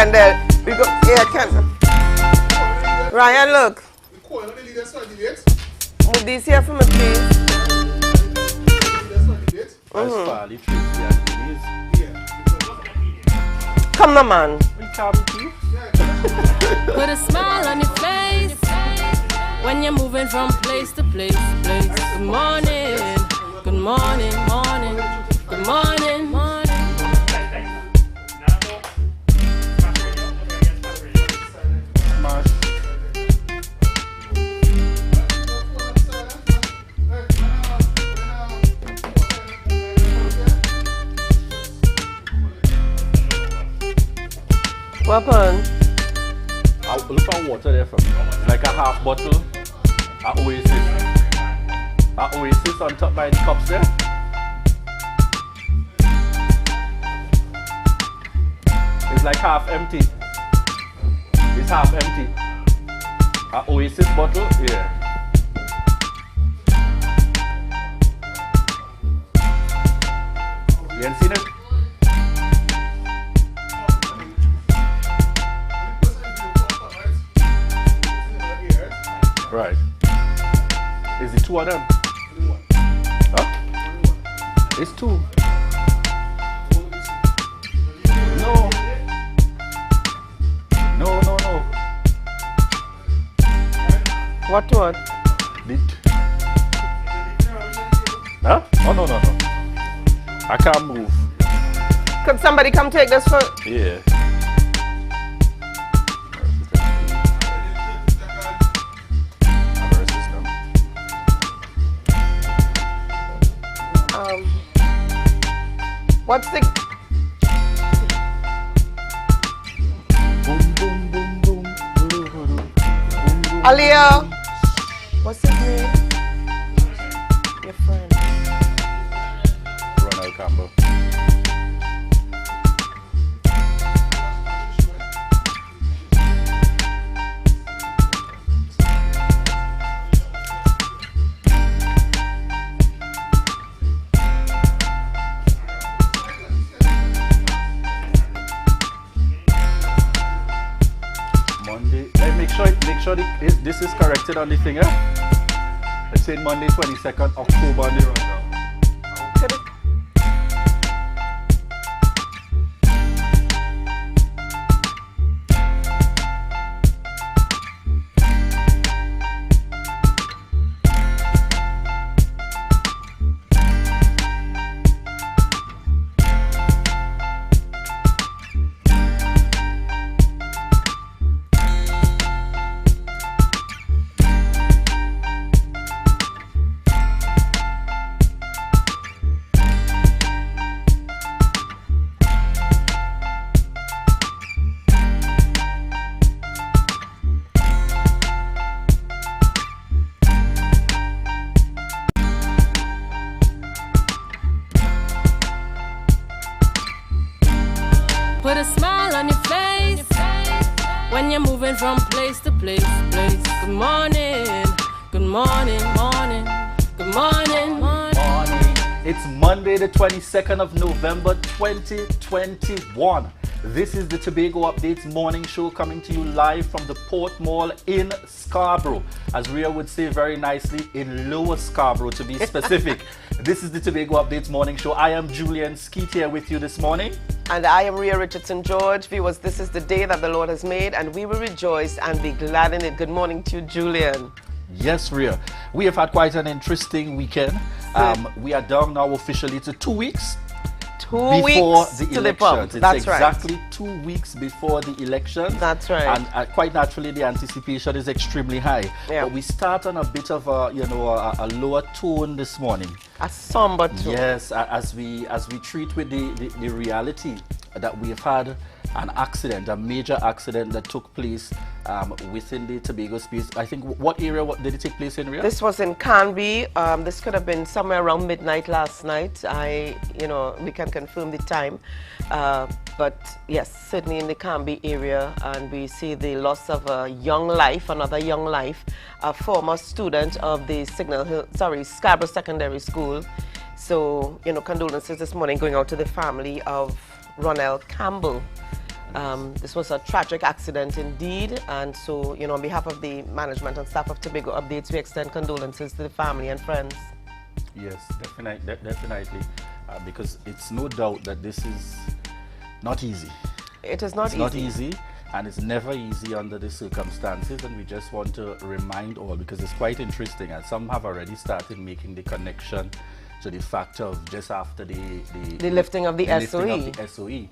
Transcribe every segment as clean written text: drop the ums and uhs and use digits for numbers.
Kendall. We go, yeah, Kendall. Ryan, look. Move this here for me, please. Come on, man. Put a smile on your face when you're moving from place to place. Good morning, good morning, morning, good morning, morning. What happened? I'll look for water there for me. Like a half bottle. A Oasis on top by the cups there. It's like half empty. It's half empty. A Oasis bottle, yeah. You ain't seen it? Right. Is it two of them? Huh? It's two. No. No, no, no. What? Huh? Oh, no, no, no. I can't move. Could somebody come take this for... Yeah. What's the... Boom, boom, boom, boom, boom, boom, boom. Aliyah. What's his name? Your friend. Ronald Campbell. Make sure this is corrected on the thing, eh? Let's say Monday 22nd October on the rundown. Put a smile on your face when you're moving from place to place. Good morning, good morning, morning, good morning, morning. It's Monday the 22nd of November 2021. This is the Tobago Updates morning show coming to you live from the Port Mall in Scarborough. As Rhea would say very nicely, in Lower Scarborough to be specific. This is the Tobago Updates morning show. I am Julian Skeet here with you this morning. And I am Rhea Richardson George. Viewers, this is the day that the Lord has made and we will rejoice and be glad in it. Good morning to you, Julian. Yes, Rhea. We have had quite an interesting weekend. We are down now officially to 2 weeks. 2 before weeks the to the elections. pump. It's That's exactly right. 2 weeks before the election. That's right. And quite naturally, the anticipation is extremely high. Yeah. But we start on a bit of a, a lower tone this morning. A somber tone. Yes, as we treat with the reality that we have had an accident, a major accident that took place within the Tobago space. I think, what area did it take place in, Rhea? This was in Canby. This could have been somewhere around midnight last night. We can confirm the time. But yes, certainly in the Canby area, and we see the loss of a young life, another young life, a former student of the Scarborough Secondary School. So, condolences this morning going out to the family of Ronald Campbell. This was a tragic accident indeed, and so, on behalf of the management and staff of Tobago Updates, we extend condolences to the family and friends. Yes, definitely, because it's no doubt that this is not easy. It is not easy. It's not easy, and it's never easy under the circumstances, and we just want to remind all, because it's quite interesting, and some have already started making the connection to the fact of just after the lifting of the SOE. Lifting of the SOE.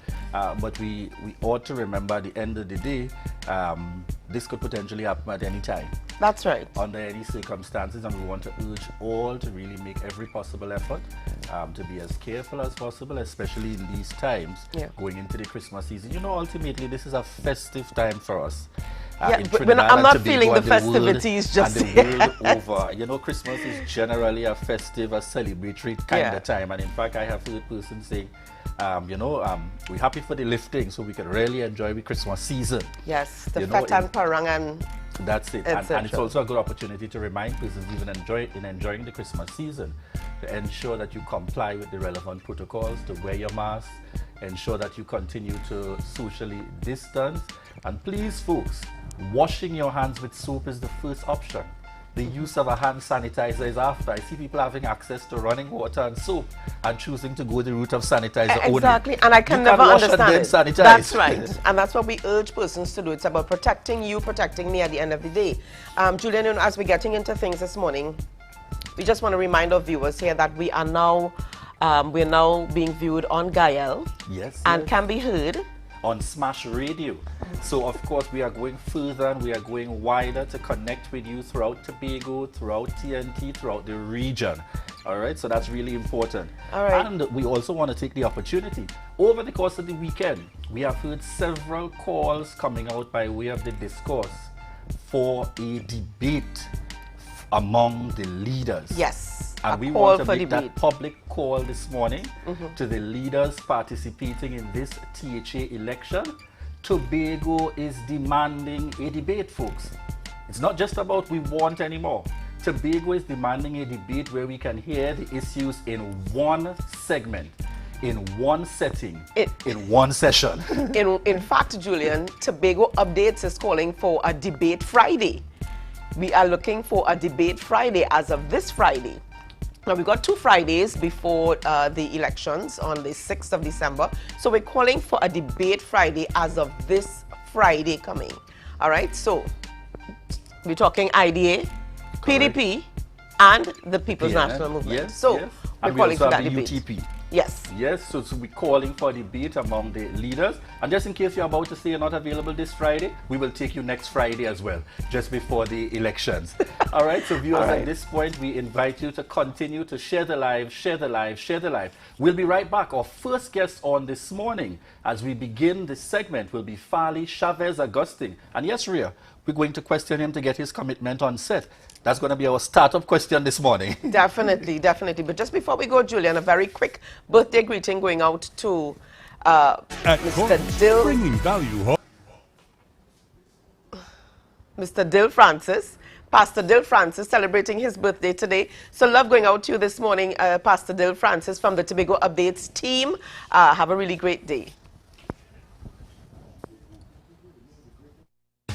But we ought to remember at the end of the day, this could potentially happen at any time. That's right. Under any circumstances, and we want to urge all to really make every possible effort to be as careful as possible, especially in these times, going into the Christmas season. Ultimately, this is a festive time for us. I'm not feeling the festivities just the world over. Christmas is generally a festive, a celebratory kind of time. And in fact, I have heard persons saying, we're happy for the lifting so we can really enjoy the Christmas season. Yes, the fet and parang and that's it. And it's also a good opportunity to remind persons, even enjoying the Christmas season, to ensure that you comply with the relevant protocols, to wear your mask, ensure that you continue to socially distance. And please, folks, washing your hands with soap is the first option. The use of a hand sanitizer is after. I see people having access to running water and soap and choosing to go the route of sanitizer only. Exactly, and I can never understand it. That's right, and that's what we urge persons to do. It's about protecting you, protecting me at the end of the day. Julian, as we're getting into things this morning, we just want to remind our viewers here that we are now, we're now being viewed on Gael. And can be heard on Smash Radio. So of course we are going further and we are going wider to connect with you throughout Tobago, throughout TNT, throughout the region. All right, so that's really important. All right. And we also want to take the opportunity. Over the course of the weekend, we have heard several calls coming out by way of the discourse for a debate among the leaders. Yes. And we want to make that public call this morning to the leaders participating in this THA election. Tobago is demanding a debate, folks. It's not just about we want anymore. Tobago is demanding a debate where we can hear the issues in one segment, in one setting, in one session. In fact, Julian, Tobago Updates is calling for a debate Friday. We are looking for a debate Friday as of this Friday. Now, we've got 2 Fridays before the elections on the 6th of December. So we're calling for a debate Friday as of this Friday coming. All right, so we're talking IDA, Correct. PDP, and the People's National Movement. Yes, so yes. we're And calling we also for that have the debate. UTP. Yes. Yes, so we're calling for a debate among the leaders. And just in case you're about to say you're not available this Friday, we will take you next Friday as well, just before the elections. All right, so viewers, at this point, we invite you to continue to share the live, share the live, share the live. We'll be right back. Our first guest on this morning, as we begin this segment, will be Farley Chavez Agustin. And yes, Rhea, we're going to question him to get his commitment on set. That's going to be our startup question this morning. Definitely, definitely. But just before we go, Julian, a very quick birthday greeting going out to Mr. Dill. Bringing value home. Mr. Dill Francis. Pastor Dill Francis celebrating his birthday today. So love going out to you this morning, Pastor Dill Francis from the Tobago Updates team. Have a really great day.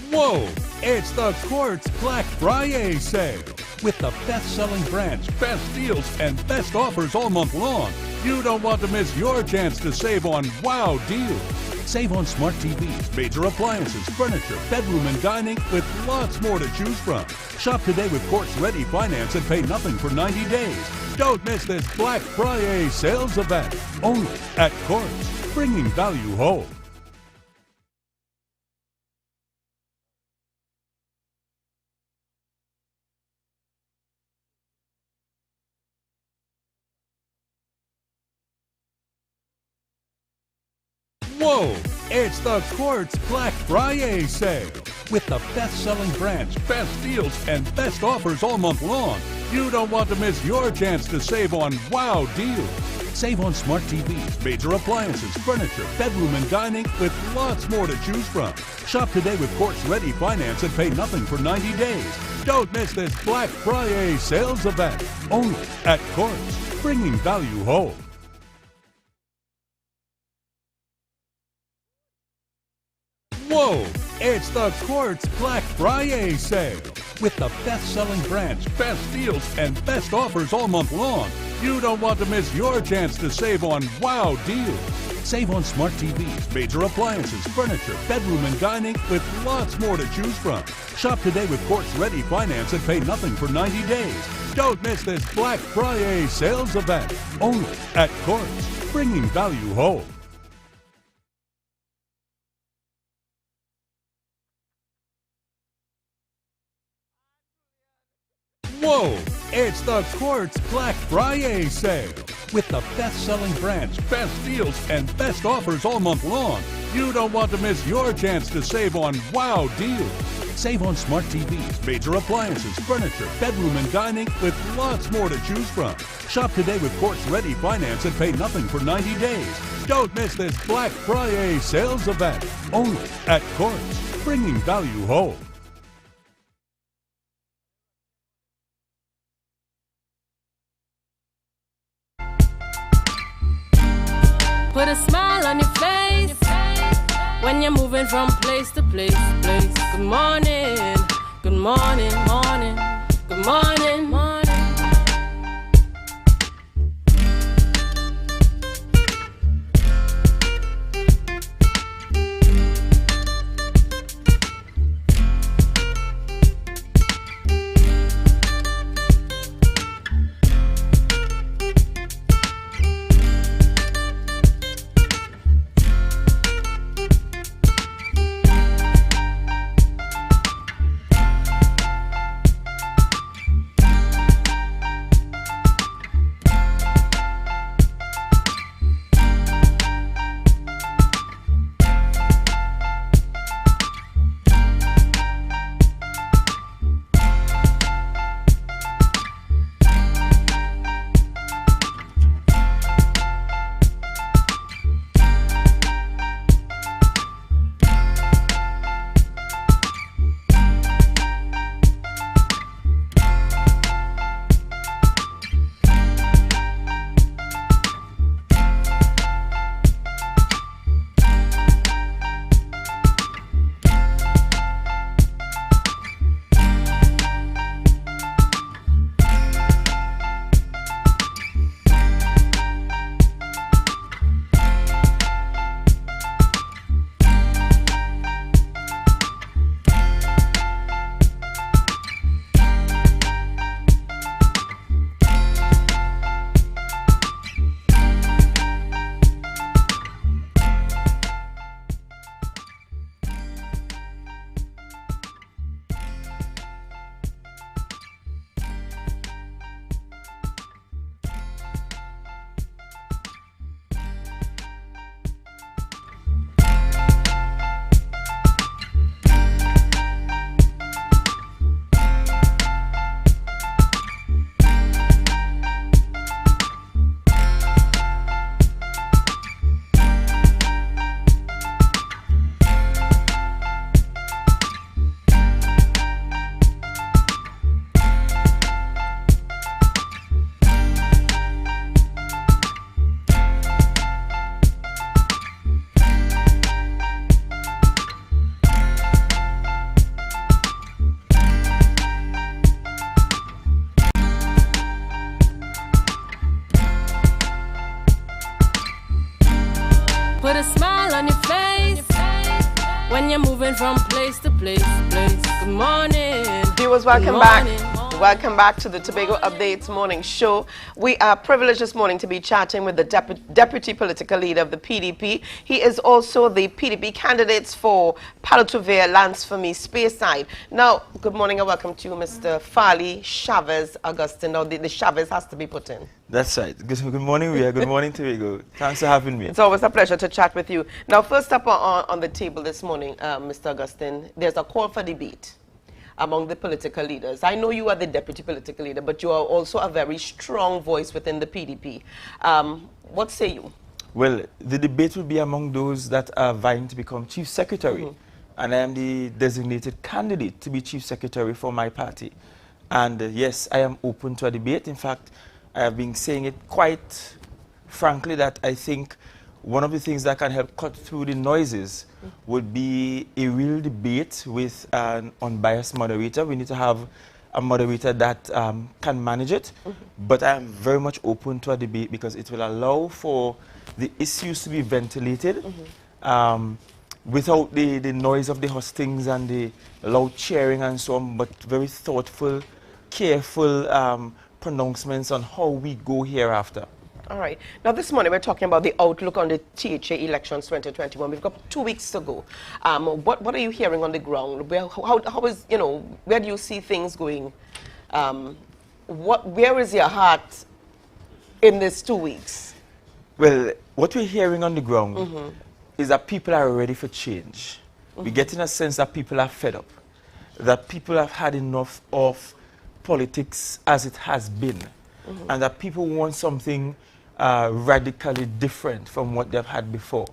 Whoa! It's the Quartz Black Friday sale. With the best-selling brands, best deals, and best offers all month long. You don't want to miss your chance to save on wow deals. Save on smart TVs, major appliances, furniture, bedroom and dining, with lots more to choose from. Shop today with Quartz Ready Finance and pay nothing for 90 days. Don't miss this Black Friday sales event. Only at Quartz, bringing value home. Whoa! It's the Quartz Black Friday sale. With the best-selling brands, best deals, and best offers all month long. You don't want to miss your chance to save on wow deals. Save on smart TVs, major appliances, furniture, bedroom and dining, with lots more to choose from. Shop today with Quartz Ready Finance and pay nothing for 90 days. Don't miss this Black Friday sales event. Only at Quartz, bringing value home. Whoa! It's the Quartz Black Friday sale. With the best-selling brands, best deals, and best offers all month long, you don't want to miss your chance to save on wow deals. Save on smart TVs, major appliances, furniture, bedroom and dining, with lots more to choose from. Shop today with Quartz Ready Finance and pay nothing for 90 days. Don't miss this Black Friday sales event. Only at Quartz, bringing value home. Whoa! It's the Quartz Black Friday sale. With the best-selling brands, best deals, and best offers all month long, you don't want to miss your chance to save on wow deals. Save on smart TVs, major appliances, furniture, bedroom and dining, with lots more to choose from. Shop today with Quartz Ready Finance and pay nothing for 90 days. Don't miss this Black Friday sales event. Only at Quartz, bringing value home. Put a smile on your face when you're moving from place to place. Good morning, good morning, morning, good morning, morning. Put a smile on your face when you're moving from place to place. Good morning. Viewers, welcome back. Welcome back to the Tobago Updates morning show. We are privileged this morning to be chatting with the deputy political leader of the PDP. He is also the PDP candidates for Palatuvere, Lance for me, Speyside. Now, good morning and welcome to you, Mr. Farley Chavez Augustine. Now, the Chavez has to be put in. That's right. Good morning, Ria. Good morning, Tobago. Thanks for having me. It's always a pleasure to chat with you. Now, first up on the table this morning, Mr. Augustine, there's a call for debate among the political leaders. I know you are the deputy political leader, but you are also a very strong voice within the PDP. What say you? Well, the debate will be among those that are vying to become chief secretary. And I am the designated candidate to be chief secretary for my party. And yes, I am open to a debate. In fact, I have been saying it quite frankly that I think one of the things that can help cut through the noises would be a real debate with an unbiased moderator. We need to have a moderator that can manage it, but I'm very much open to a debate because it will allow for the issues to be ventilated without the noise of the hustings and the loud cheering and so on, but very thoughtful, careful pronouncements on how we go hereafter. All right. Now, this morning we're talking about the outlook on the THA elections 2021. We've got 2 weeks to go. What are you hearing on the ground? How is, you know, where do you see things going? Where is your heart in these 2 weeks? Well, what we're hearing on the ground is that people are ready for change. We're getting a sense that people are fed up, that people have had enough of politics as it has been, and that people want something radically different from what they've had before.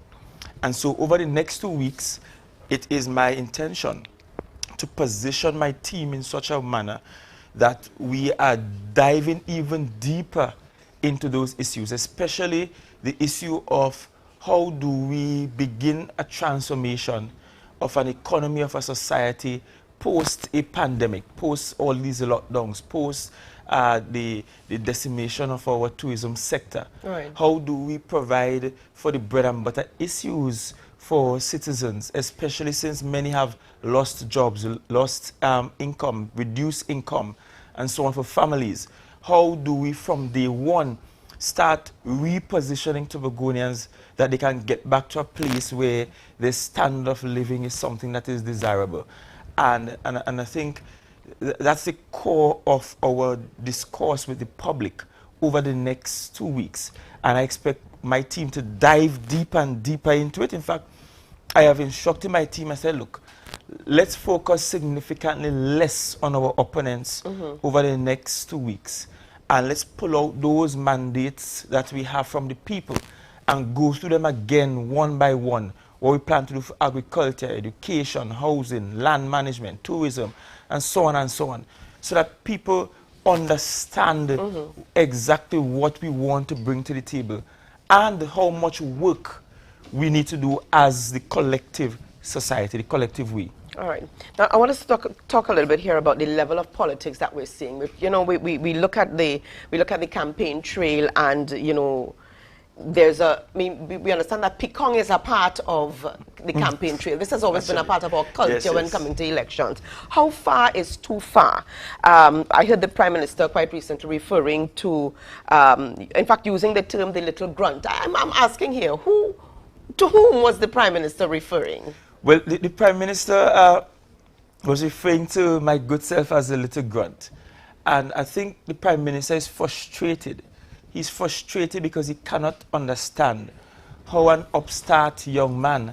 And so over the next 2 weeks, it is my intention to position my team in such a manner that we are diving even deeper into those issues, especially the issue of how do we begin a transformation of an economy, of a society post a pandemic, post all these lockdowns, post the decimation of our tourism sector. Right. How do we provide for the bread and butter issues for citizens, especially since many have lost jobs, lost income, reduced income, and so on for families? How do we from day one start repositioning Tobagonians that they can get back to a place where the standard of living is something that is desirable? And I think that's the core of our discourse with the public over the next 2 weeks. And I expect my team to dive deeper and deeper into it. In fact, I have instructed my team, I said, look, let's focus significantly less on our opponents over the next 2 weeks. And let's pull out those mandates that we have from the people and go through them again one by one. What we plan to do for agriculture, education, housing, land management, tourism, and so on, so that people understand exactly what we want to bring to the table and how much work we need to do as the collective society, the collective we. All right. Now, I want us to talk a little bit here about the level of politics that we're seeing. You know, we look at the campaign trail, and you know, there's we understand that Pekong is a part of the campaign trail. This has always been a part of our culture when coming to elections. How far is too far? I heard the Prime Minister quite recently referring to, in fact, using the term "the little grunt." I'm asking here, to whom was the Prime Minister referring? Well, the Prime Minister was referring to my good self as a little grunt. And I think the Prime Minister is frustrated. He's frustrated because he cannot understand how an upstart young man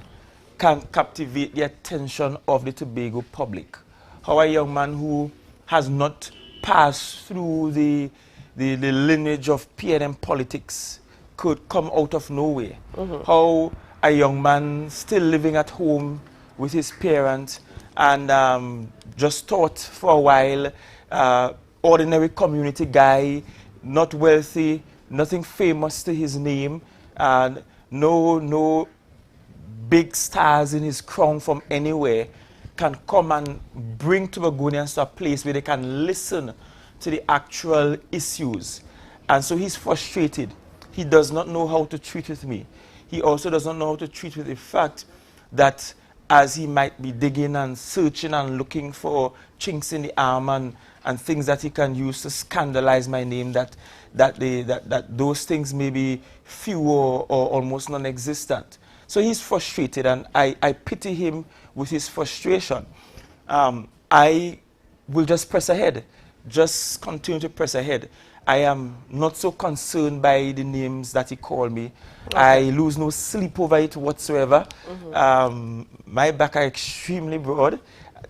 can captivate the attention of the Tobago public. How a young man who has not passed through the lineage of PNM politics could come out of nowhere. How a young man still living at home with his parents and just thought for a while, ordinary community guy, not wealthy, nothing famous to his name, and no big stars in his crown from anywhere, can come and bring Tobagonians to a place where they can listen to the actual issues. And so he's frustrated. He does not know how to treat with me. He also does not know how to treat with the fact that as he might be digging and searching and looking for chinks in the armor and things that he can use to scandalize my name, that those things may be few or almost non-existent. So he's frustrated, and I pity him with his frustration. I will just press ahead, just continue to press ahead. I am not so concerned by the names that he called me. Okay. I lose no sleep over it whatsoever. My back are extremely broad.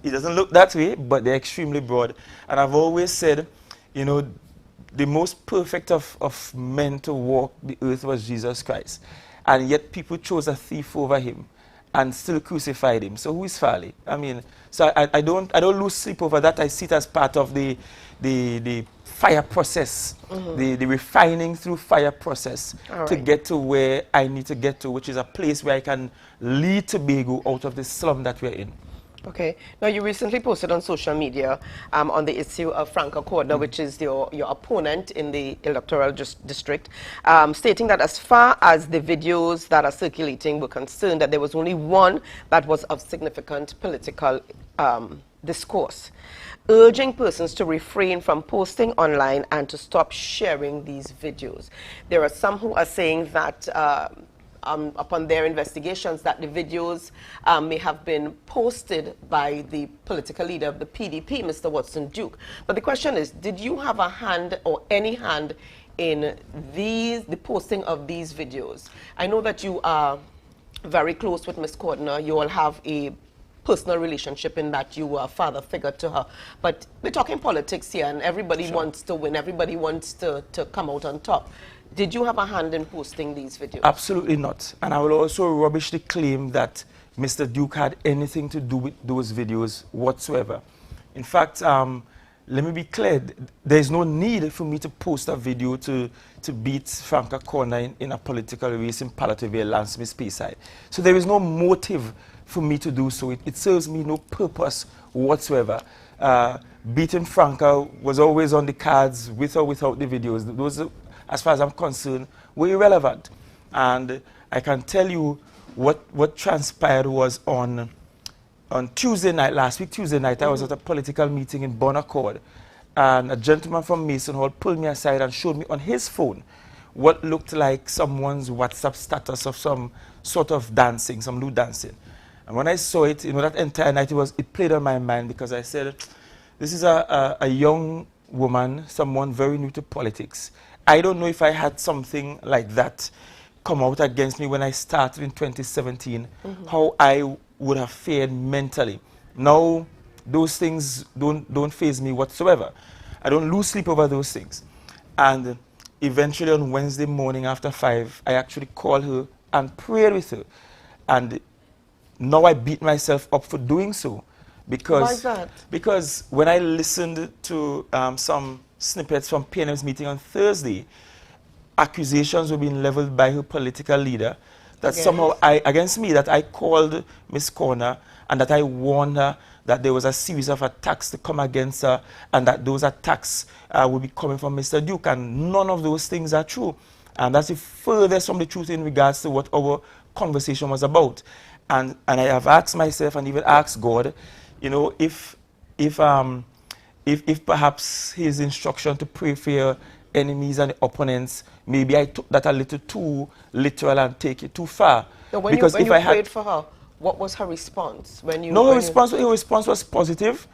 It doesn't look that way, but they're extremely broad. And I've always said, you know, the most perfect of men to walk the earth was Jesus Christ. And yet people chose a thief over him. and still crucified him. So who is Farley? I mean, so I don't lose sleep over that. I see it as part of the fire process, the refining through fire process to get to where I need to get to, which is a place where I can lead Tobago out of the slum that we're in. Okay. Now, you recently posted on social media on the issue of Franca Cordner, which is your opponent in the electoral district, stating that as far as the videos that are circulating were concerned, that there was only one that was of significant political discourse, urging persons to refrain from posting online and to stop sharing these videos. There are some who are saying that upon their investigations that the videos may have been posted by the political leader of the PDP, Mr. Watson Duke. But the question is, did you have a hand or any hand in the posting of these videos? I know that you are very close with Ms. Cordner. You all have a personal relationship in that you were a father figure to her. But we're talking politics here, and everybody wants to win. Everybody wants to come out on top. Did you have a hand in posting these videos? Absolutely not. And I will also rubbish the claim that Mr. Duke had anything to do with those videos whatsoever. In fact, let me be clear, there is no need for me to post a video to beat Franca Cordner in a political race in Palateville, Landsmith, Speyside. So there is no motive for me to do so. It serves me no purpose whatsoever. Beating Franca was always on the cards with or without the videos. Those, as far as I'm concerned, were irrelevant. And I can tell you what transpired was on Tuesday night, last week Tuesday night, I was at a political meeting in Bon Accord, and a gentleman from Mason Hall pulled me aside and showed me on his phone what looked like someone's WhatsApp status of some sort of dancing, some lewd dancing. And when I saw it, you know, that entire night, it played on my mind, because I said, this is a young woman, someone very new to politics. I don't know if I had something like that come out against me when I started in 2017, how I would have fared mentally. Now, those things don't faze me whatsoever. I don't lose sleep over those things. And eventually on Wednesday morning after 5, I actually called her and prayed with her. And now I beat myself up for doing so. Because, why is that? Because when I listened to some snippets from PNM's meeting on Thursday, accusations were being leveled by her political leader that somehow against me, that I called Ms. Cordner and that I warned her that there was a series of attacks to come against her, and that those attacks would be coming from Mr. Duke, and none of those things are true. And that's the furthest from the truth in regards to what our conversation was about. And I have asked myself and even asked God, you know, if perhaps his instruction to pray for your enemies and opponents, maybe I took that a little too literal and take it too far. No, when you prayed for her, what was her response? Her response was positive.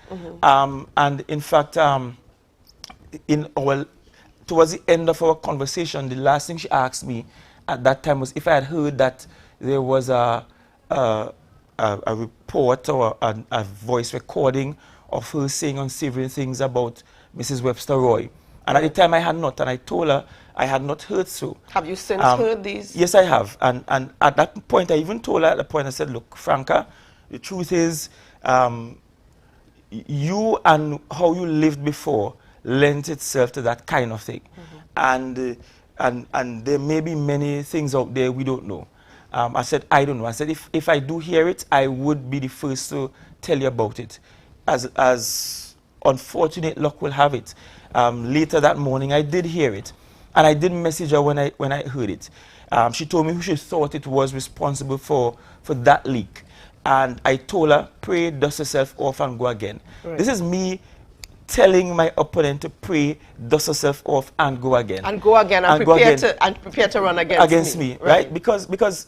And in fact, towards the end of our conversation, the last thing she asked me at that time was if I had heard that there was a report or a voice recording of her saying unsavory things about Mrs. Webster Roy. And at the time I had not, and I told her I had not heard so. Have you since heard these? Yes, I have. And at that point, I even told her at the point, I said, look, Franca, the truth is, you and how you lived before lent itself to that kind of thing. And there may be many things out there we don't know. I said, I don't know. I said, if I do hear it, I would be the first to tell you about it. As unfortunate luck will have it, later that morning, I did hear it. And I did message her when I heard it. She told me who she thought it was responsible for that leak. And I told her, pray, dust yourself off, and go again. Right. This is me telling my opponent to pray, dust yourself off, and go again. And go again, and prepare to run against me. Right? Because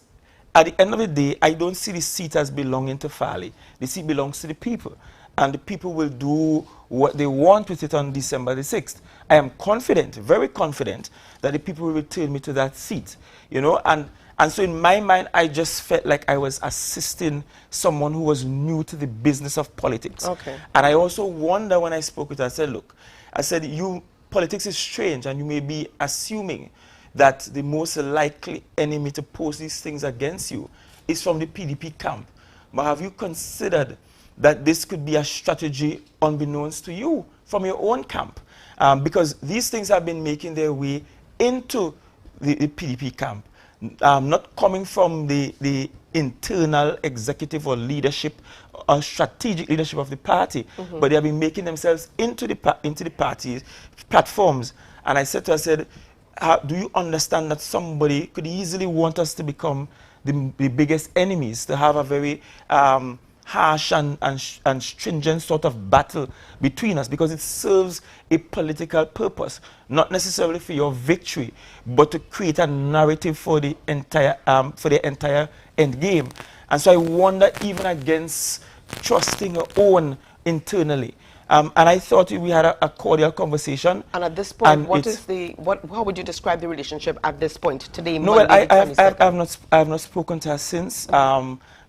at the end of the day, I don't see the seat as belonging to Farley. The seat belongs to the people. And the people will do what they want with it on December the 6th. I am confident, very confident, that the people will return me to that seat. You know, and so in my mind, I just felt like I was assisting someone who was new to the business of politics. Okay. And I also wonder when I spoke with her, I said, look, I said, politics is strange, and you may be assuming that the most likely enemy to post these things against you is from the PDP camp. But have you considered that this could be a strategy unbeknownst to you from your own camp? Because these things have been making their way into the PDP camp, not coming from the internal executive or leadership or strategic leadership of the party, but they have been making themselves into the party's platforms. And I said to her, I said, do you understand that somebody could easily want us to become the biggest enemies, to have a very harsh and stringent sort of battle between us, because it serves a political purpose, not necessarily for your victory, but to create a narrative for the entire end game. And so I wonder, even against trusting our own internally. And I thought we had a cordial conversation. And at this point, how would you describe the relationship at this point today? No, well, I have not spoken to her since.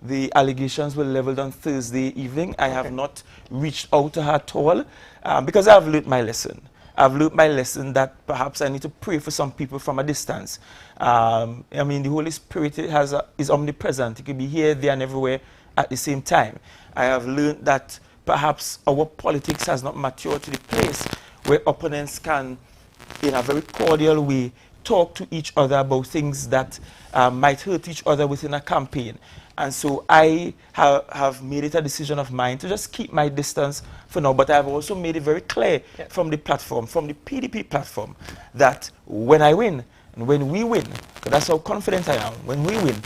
The allegations were leveled on Thursday evening. I have not reached out to her at all because I have learned my lesson. I've learned my lesson that perhaps I need to pray for some people from a distance. I mean, the Holy Spirit is omnipresent. It could be here, there, and everywhere at the same time. I have learned that perhaps our politics has not matured to the place where opponents can, in a very cordial way, talk to each other about things that might hurt each other within a campaign. And so I have made it a decision of mine to just keep my distance for now. But I have also made it very clear from the platform, from the PDP platform, that when I win, and when we win, because that's how confident I am, when we win,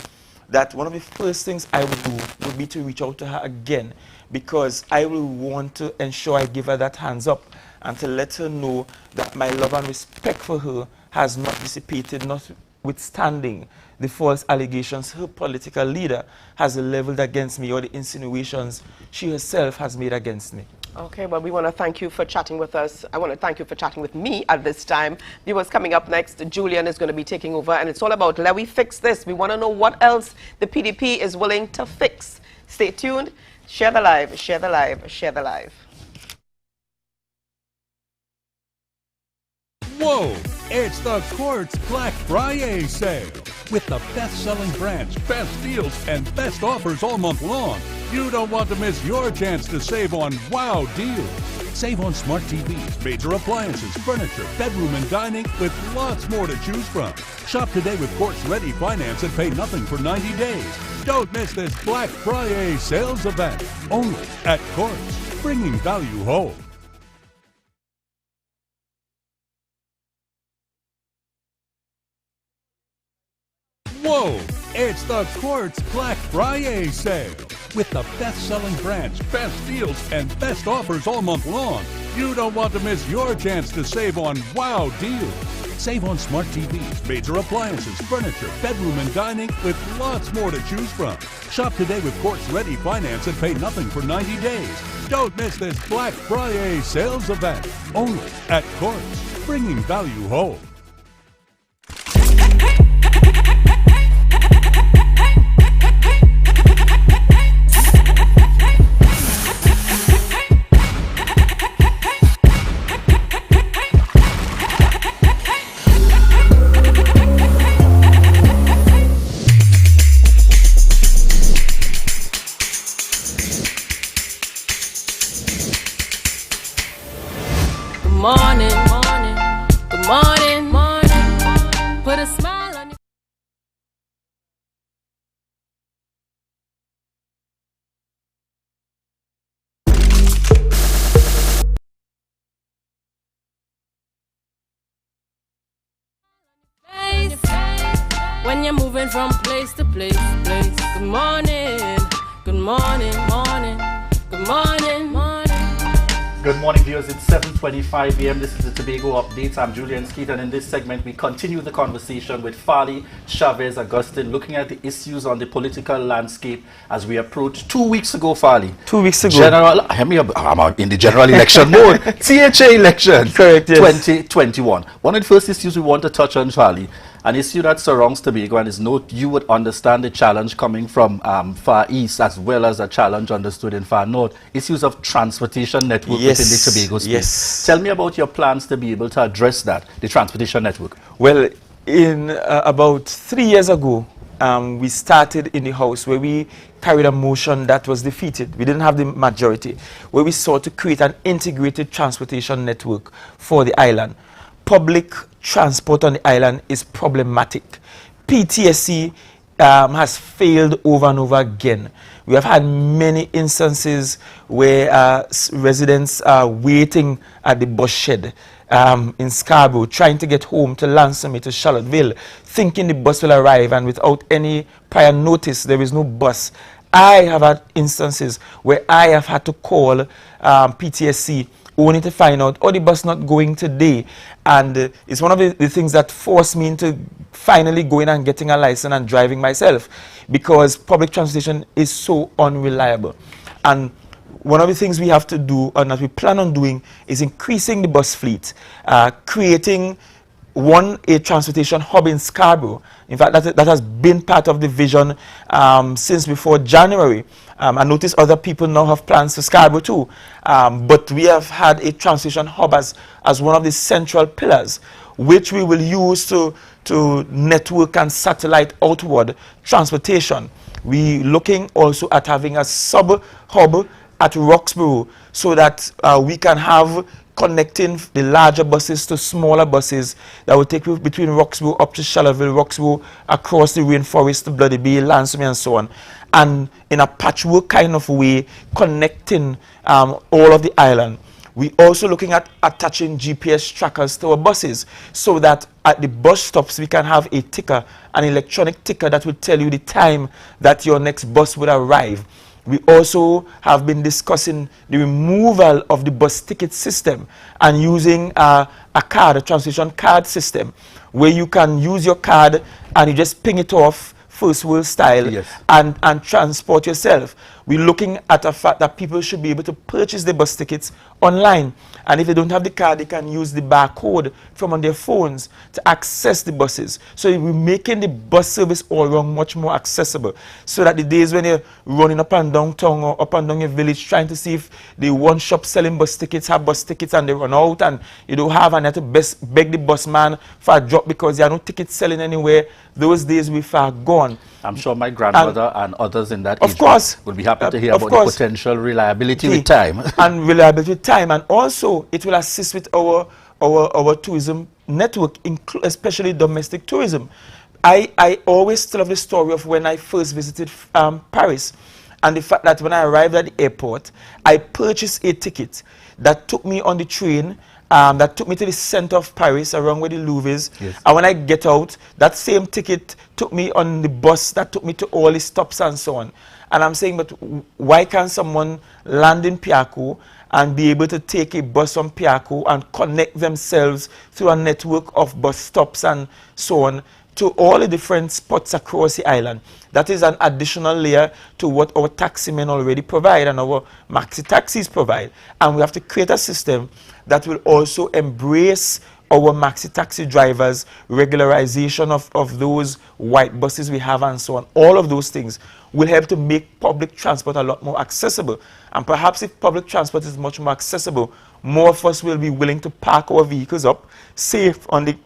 that one of the first things I would do would be to reach out to her again, because I will want to ensure I give her that hands up and to let her know that my love and respect for her has not dissipated, notwithstanding the false allegations her political leader has leveled against me or the insinuations she herself has made against me. Okay, well, we want to thank you for chatting with us. I want to thank you for chatting with me at this time. Viewers, coming up next, Julian is going to be taking over, and it's all about, let we fix this. We want to know what else the PDP is willing to fix. Stay tuned. Share the live, share the live, share the live. Whoa! It's the Quartz Black Friday sale. With the best-selling brands, best deals, and best offers all month long. You don't want to miss your chance to save on wow deals. Save on smart TVs, major appliances, furniture, bedroom and dining, with lots more to choose from. Shop today with Quartz Ready Finance and pay nothing for 90 days. Don't miss this Black Friday sales event. Only at Quartz, bringing value home. Whoa! It's the Quartz Black Friday sale. With the best-selling brands, best deals, and best offers all month long. You don't want to miss your chance to save on wow deals. Save on smart TVs, major appliances, furniture, bedroom and dining, with lots more to choose from. Shop today with Quartz Ready Finance and pay nothing for 90 days. Don't miss this Black Friday sales event. Only at Quartz, bringing value home. Morning, morning, good morning, morning. Put a smile on your face when you're moving from place to place. Good morning, good morning, morning, good morning, morning. Good morning, viewers. It's 7:25 a.m. This is the Tobago Updates. I'm Julian Skeet, and in this segment, we continue the conversation with Farley Chavez Augustine, looking at the issues on the political landscape as we approach 2 weeks ago, Farley. 2 weeks ago. I'm in the general election mode. THA election. Correct, yes. 2021. One of the first issues we want to touch on, Farley, an issue that surrounds Tobago, and is you would understand the challenge coming from Far East as well as a challenge understood in Far North. Issues of transportation network within the Tobago space. Yes. Tell me about your plans to be able to address that, the transportation network. Well, in about 3 years ago, we started in the House where we carried a motion that was defeated. We didn't have the majority, where we sought to create an integrated transportation network for the island. Public transport on the island is problematic. PTSC has failed over and over again. We have had many instances where residents are waiting at the bus shed in Scarborough, trying to get home to Lansome, to Charlottesville, thinking the bus will arrive, and without any prior notice, there is no bus. I have had instances where I have had to call PTSC only to find out, oh, the bus not going today. And it's one of the things that forced me into finally going and getting a license and driving myself, because public transportation is so unreliable. And one of the things we have to do, and that we plan on doing, is increasing the bus fleet, creating a transportation hub in Scarborough. In fact, that has been part of the vision since before January. I notice other people now have plans for Scarborough too. But we have had a transportation hub as one of the central pillars, which we will use to network and satellite outward transportation. We're looking also at having a sub-hub at Roxborough, so that we can have connecting the larger buses to smaller buses that will take you between Roxborough up to Charlottesville, Roxborough across the rainforest to Bloody Bay, Lansome, and so on. And in a patchwork kind of way, connecting all of the island. We're also looking at attaching GPS trackers to our buses, so that at the bus stops we can have a ticker, an electronic ticker that will tell you the time that your next bus would arrive. We also have been discussing the removal of the bus ticket system and using a transportation card system, where you can use your card and you just ping it off first world style, yes, and transport yourself. We're looking at the fact that people should be able to purchase the bus tickets online, and if they don't have the card, they can use the barcode from on their phones to access the buses. So we're making the bus service all around much more accessible, so that the days when you're running up and down town or up and down your village trying to see if the one shop selling bus tickets have bus tickets and they run out and you don't have, and you have to beg the bus man for a drop because there are no tickets selling anywhere, those days will be far gone. I'm sure my grandmother and others in that age would be happy to hear about the potential reliability with time. And reliability with time. And also, it will assist with our tourism network, especially domestic tourism. I always tell of the story of when I first visited Paris, and the fact that when I arrived at the airport, I purchased a ticket that took me on the train, that took me to the center of Paris, around where the Louvre is. Yes. And when I get out, that same ticket took me on the bus that took me to all the stops and so on. And I'm saying, but why can't someone land in Piaco and be able to take a bus from Piaco and connect themselves through a network of bus stops and so on to all the different spots across the island? That is an additional layer to what our taxi men already provide and our maxi taxis provide. And we have to create a system that will also embrace our maxi taxi drivers, regularization of those white buses we have and so on. All of those things will help to make public transport a lot more accessible. And perhaps if public transport is much more accessible, more of us will be willing to park our vehicles up, save on the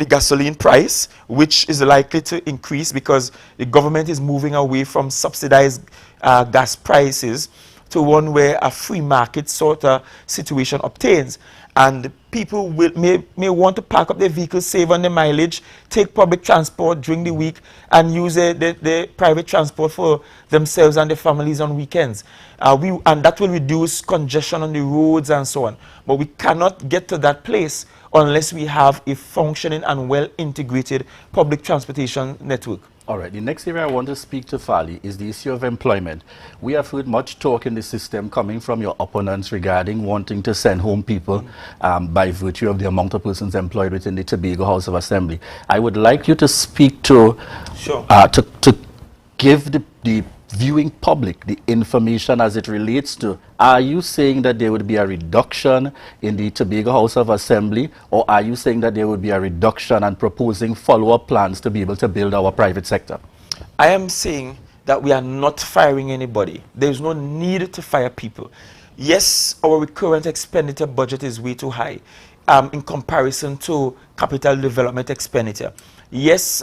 gasoline price, which is likely to increase because the government is moving away from subsidized gas prices to one where a free market sort of situation obtains. And people may want to park up their vehicles, save on the mileage, take public transport during the week, and use the private transport for themselves and their families on weekends. And that will reduce congestion on the roads and so on. But we cannot get to that place unless we have a functioning and well-integrated public transportation network. All right, the next area I want to speak to Fali is the issue of employment. We have heard much talk in the system coming from your opponents regarding wanting to send home people by virtue of the amount of persons employed within the Tobago House of Assembly. I would like you to speak to, to give the viewing public the information as it relates to, are you saying that there would be a reduction in the Tobago House of Assembly, or are you saying that there would be a reduction and proposing follow-up plans to be able to build our private sector? I am saying that we are not firing anybody. There is no need to fire people. Yes, our recurrent expenditure budget is way too high in comparison to capital development expenditure. Yes,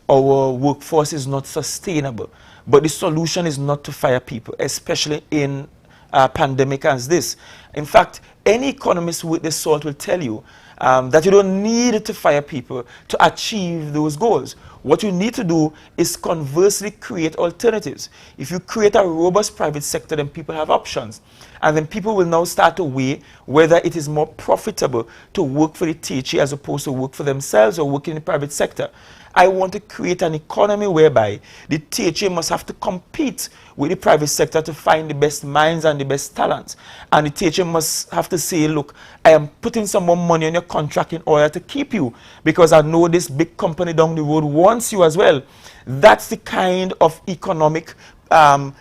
our workforce is not sustainable. But the solution is not to fire people, especially in a pandemic as this. In fact, any economist with the salt will tell you that you don't need to fire people to achieve those goals. What you need to do is conversely create alternatives. If you create a robust private sector, then people have options. And then people will now start to weigh whether it is more profitable to work for the THA as opposed to work for themselves or work in the private sector. I want to create an economy whereby the THA must have to compete with the private sector to find the best minds and the best talents. And the THA must have to say, look, I am putting some more money on your contract in order to keep you because I know this big company down the road wants you as well. That's the kind of economic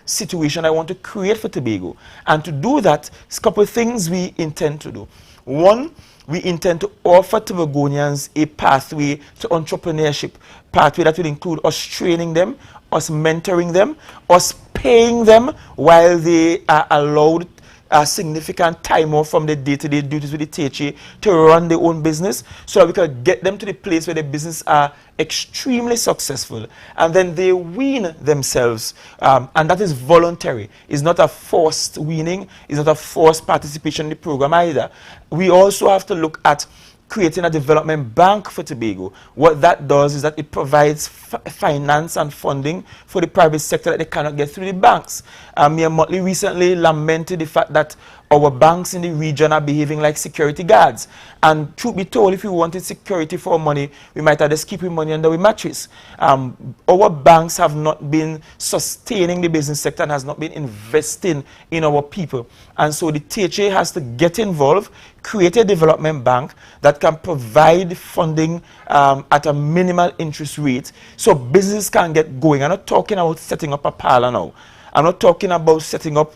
situation I want to create for Tobago. And to do that, there's a couple of things we intend to do. One, we intend to offer Tobagonians a pathway to entrepreneurship, pathway that will include us training them, us mentoring them, us paying them while they are allowed a significant time off from the day-to-day duties with the THA to run their own business, so that we can get them to the place where their business are extremely successful, and then they wean themselves, and that is voluntary. It's not a forced weaning, it's not a forced participation in the program either. We also have to look at creating a development bank for Tobago. What that does is that it provides finance and funding for the private sector that they cannot get through the banks. Mayor Motley recently lamented the fact that our banks in the region are behaving like security guards. And truth be told, if we wanted security for our money, we might have just keep our money under our mattress. Our banks have not been sustaining the business sector and has not been investing in our people. And so the THA has to get involved, create a development bank that can provide funding at a minimal interest rate so business can get going. I'm not talking about setting up a parlor now. I'm not talking about setting up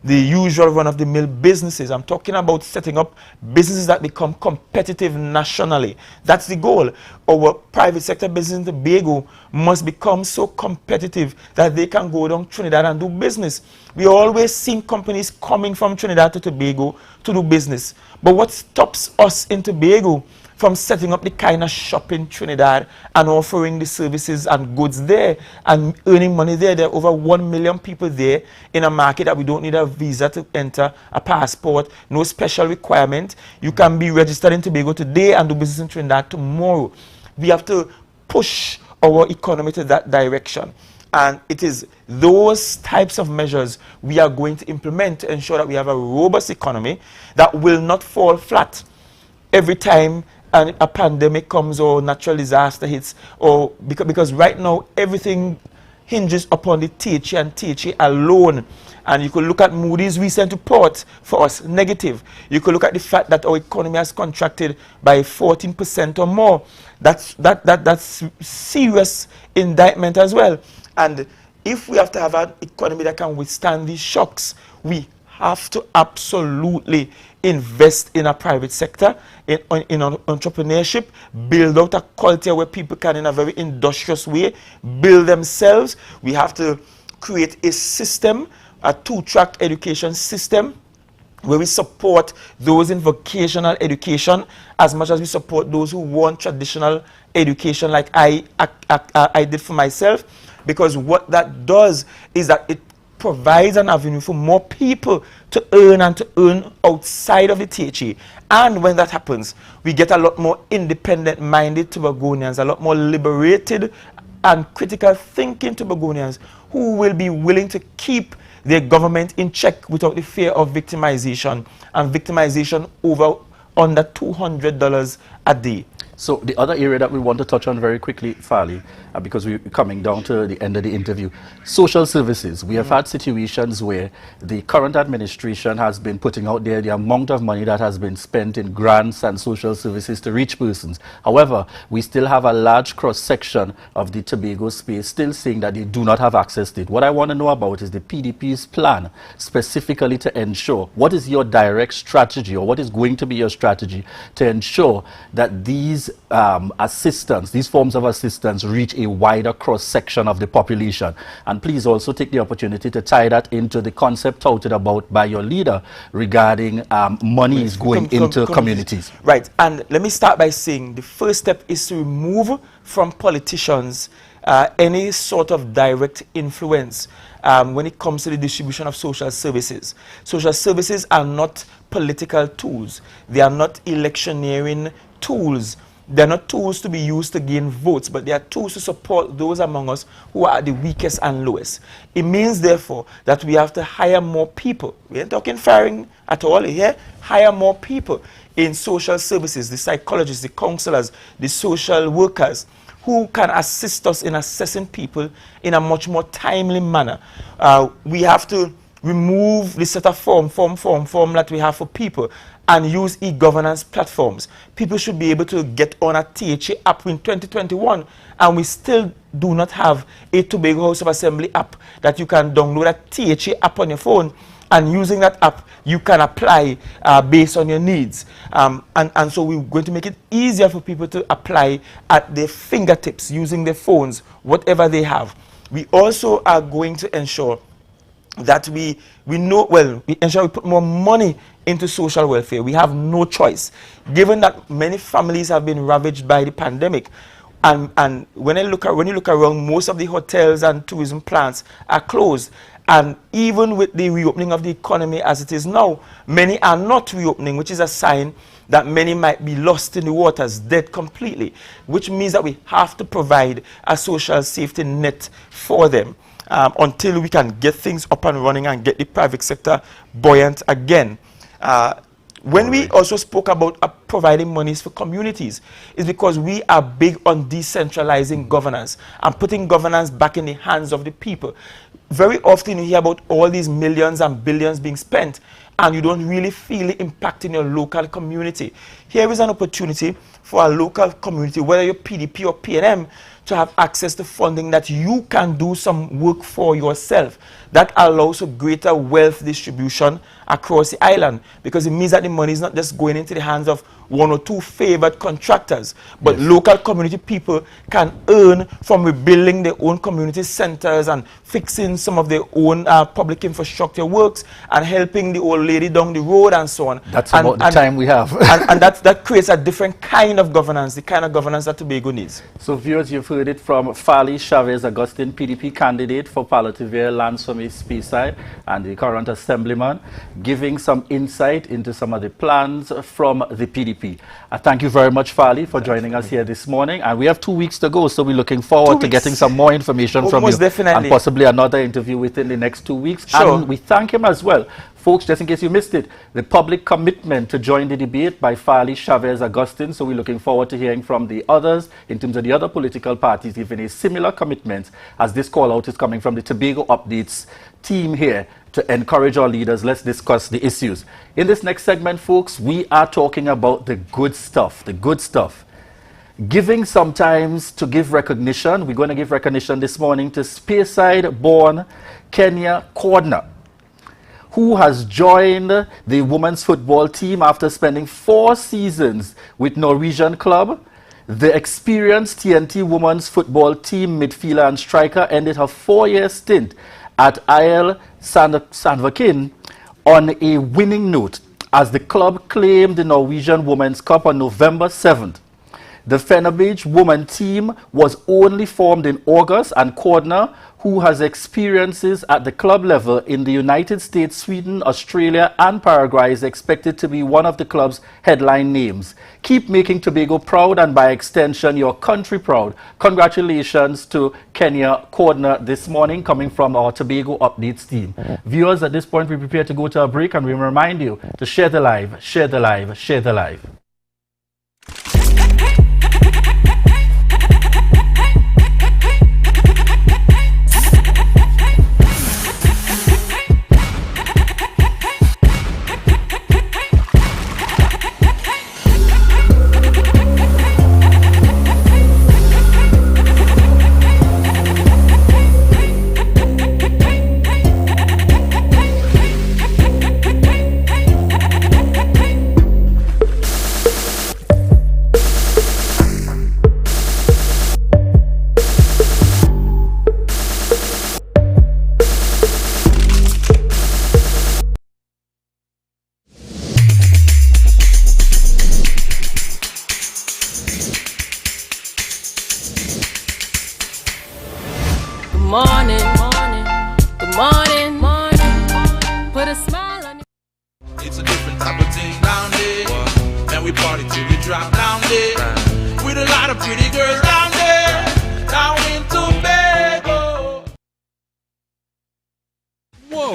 the usual run-of-the-mill businesses. I'm talking about setting up businesses that become competitive nationally. That's the goal. Our private sector business in Tobago must become so competitive that they can go down Trinidad and do business. We always see companies coming from Trinidad to Tobago to do business. But what stops us in Tobago from setting up the kind of shop in Trinidad and offering the services and goods there and earning money there? There are over 1 million people there in a market that we don't need a visa to enter, a passport, no special requirement. You can be registered in Tobago today and do business in Trinidad tomorrow. We have to push our economy to that direction. And it is those types of measures we are going to implement to ensure that we have a robust economy that will not fall flat every time a pandemic comes or natural disaster hits, or because right now everything hinges upon the THA and THA alone. And you could look at Moody's recent report for us, negative. You could look at the fact that our economy has contracted by 14% or more. That's serious indictment as well. And if we have to have an economy that can withstand these shocks, we have to absolutely invest in a private sector, in entrepreneurship, build out a culture where people can, in a very industrious way, build themselves. We have to create a system, a two-track education system, where we support those in vocational education as much as we support those who want traditional education, like I did for myself. Because what that does is that it provides an avenue for more people to earn and to earn outside of the THA. And when that happens, we get a lot more independent-minded Tobagonians, a lot more liberated and critical thinking Tobagonians who will be willing to keep their government in check without the fear of victimization, and victimization over under $200 a day. So the other area that we want to touch on very quickly, Farley, because we're coming down to the end of the interview, social services. We have had situations where the current administration has been putting out there the amount of money that has been spent in grants and social services to rich persons. However, we still have a large cross-section of the Tobago space still saying that they do not have access to it. What I want to know about is the PDP's plan specifically to ensure, what is your direct strategy, or what is going to be your strategy to ensure that these these assistance, these forms of assistance reach a wider cross-section of the population. And please also take the opportunity to tie that into the concept touted about by your leader regarding money is going into communities. Right, and let me start by saying the first step is to remove from politicians any sort of direct influence when it comes to the distribution of social services. Social services are not political tools. They are not electioneering tools. They are not tools to be used to gain votes, but they are tools to support those among us who are the weakest and lowest. It means, therefore, that we have to hire more people. We ain't talking firing at all here. Hire more people in social services, the psychologists, the counselors, the social workers, who can assist us in assessing people in a much more timely manner. We have to remove the set of form that we have for people and use e-governance platforms. People should be able to get on a THA app in 2021, and we still do not have a Tobago House of Assembly app that you can download a THA app on your phone, and using that app, you can apply based on your needs. And so we're going to make it easier for people to apply at their fingertips, using their phones, whatever they have. We also are going to ensure that we ensure we put more money into social welfare. We have no choice, given that many families have been ravaged by the pandemic. And when you look around, most of the hotels and tourism plants are closed. And even with the reopening of the economy as it is now, many are not reopening, which is a sign that many might be lost in the waters, dead completely, which means that we have to provide a social safety net for them until we can get things up and running and get the private sector buoyant again. When we also spoke about providing monies for communities, is because we are big on decentralizing governance and putting governance back in the hands of the people. Very often you hear about all these millions and billions being spent, and you don't really feel the impact in your local community. Here is an opportunity for a local community, whether you're PDP or PNM, to have access to funding that you can do some work for yourself. That allows for greater wealth distribution across the island, because it means that the money is not just going into the hands of one or two favored contractors, but local community people can earn from rebuilding their own community centers and fixing some of their own public infrastructure works and helping the old lady down the road and so on. That's about the time we have. and that creates a different kind of governance, the kind of governance that Tobago needs. So viewers, you've heard it from Fali Chavez Augustine, PDP candidate for Palatine Lands from Speyside, and the current assemblyman, giving some insight into some of the plans from the PDP. I thank you very much, Fali, for joining us here this morning. And we have 2 weeks to go, so we're looking forward to getting some more information from you. Definitely. And possibly another interview within the next 2 weeks. Sure. And we thank him as well. Folks, just in case you missed it, the public commitment to join the debate by Fali Chavez Augustine. So we're looking forward to hearing from the others in terms of the other political parties giving a similar commitment, as this call out is coming from the Tobago Updates team here to encourage our leaders. Let's discuss the issues. In this next segment, folks, we are talking about the good stuff, Giving sometimes to give recognition. We're going to give recognition this morning to Speyside-born Kenya Cordner, who has joined the women's football team after spending 4 seasons with Norwegian club. The experienced TNT women's football team midfielder and striker ended her 4-year stint at IL Sandviken on a winning note, as the club claimed the Norwegian Women's Cup on November 7th. The Fenerbahce women team was only formed in August, and Cordner, who has experiences at the club level in the United States, Sweden, Australia and Paraguay, is expected to be one of the club's headline names. Keep making Tobago proud, and by extension your country proud. Congratulations to Kenya Cordner this morning, coming from our Tobago Updates team. Viewers, at this point we prepare to go to a break, and we remind you to share the live, share the live, share the live.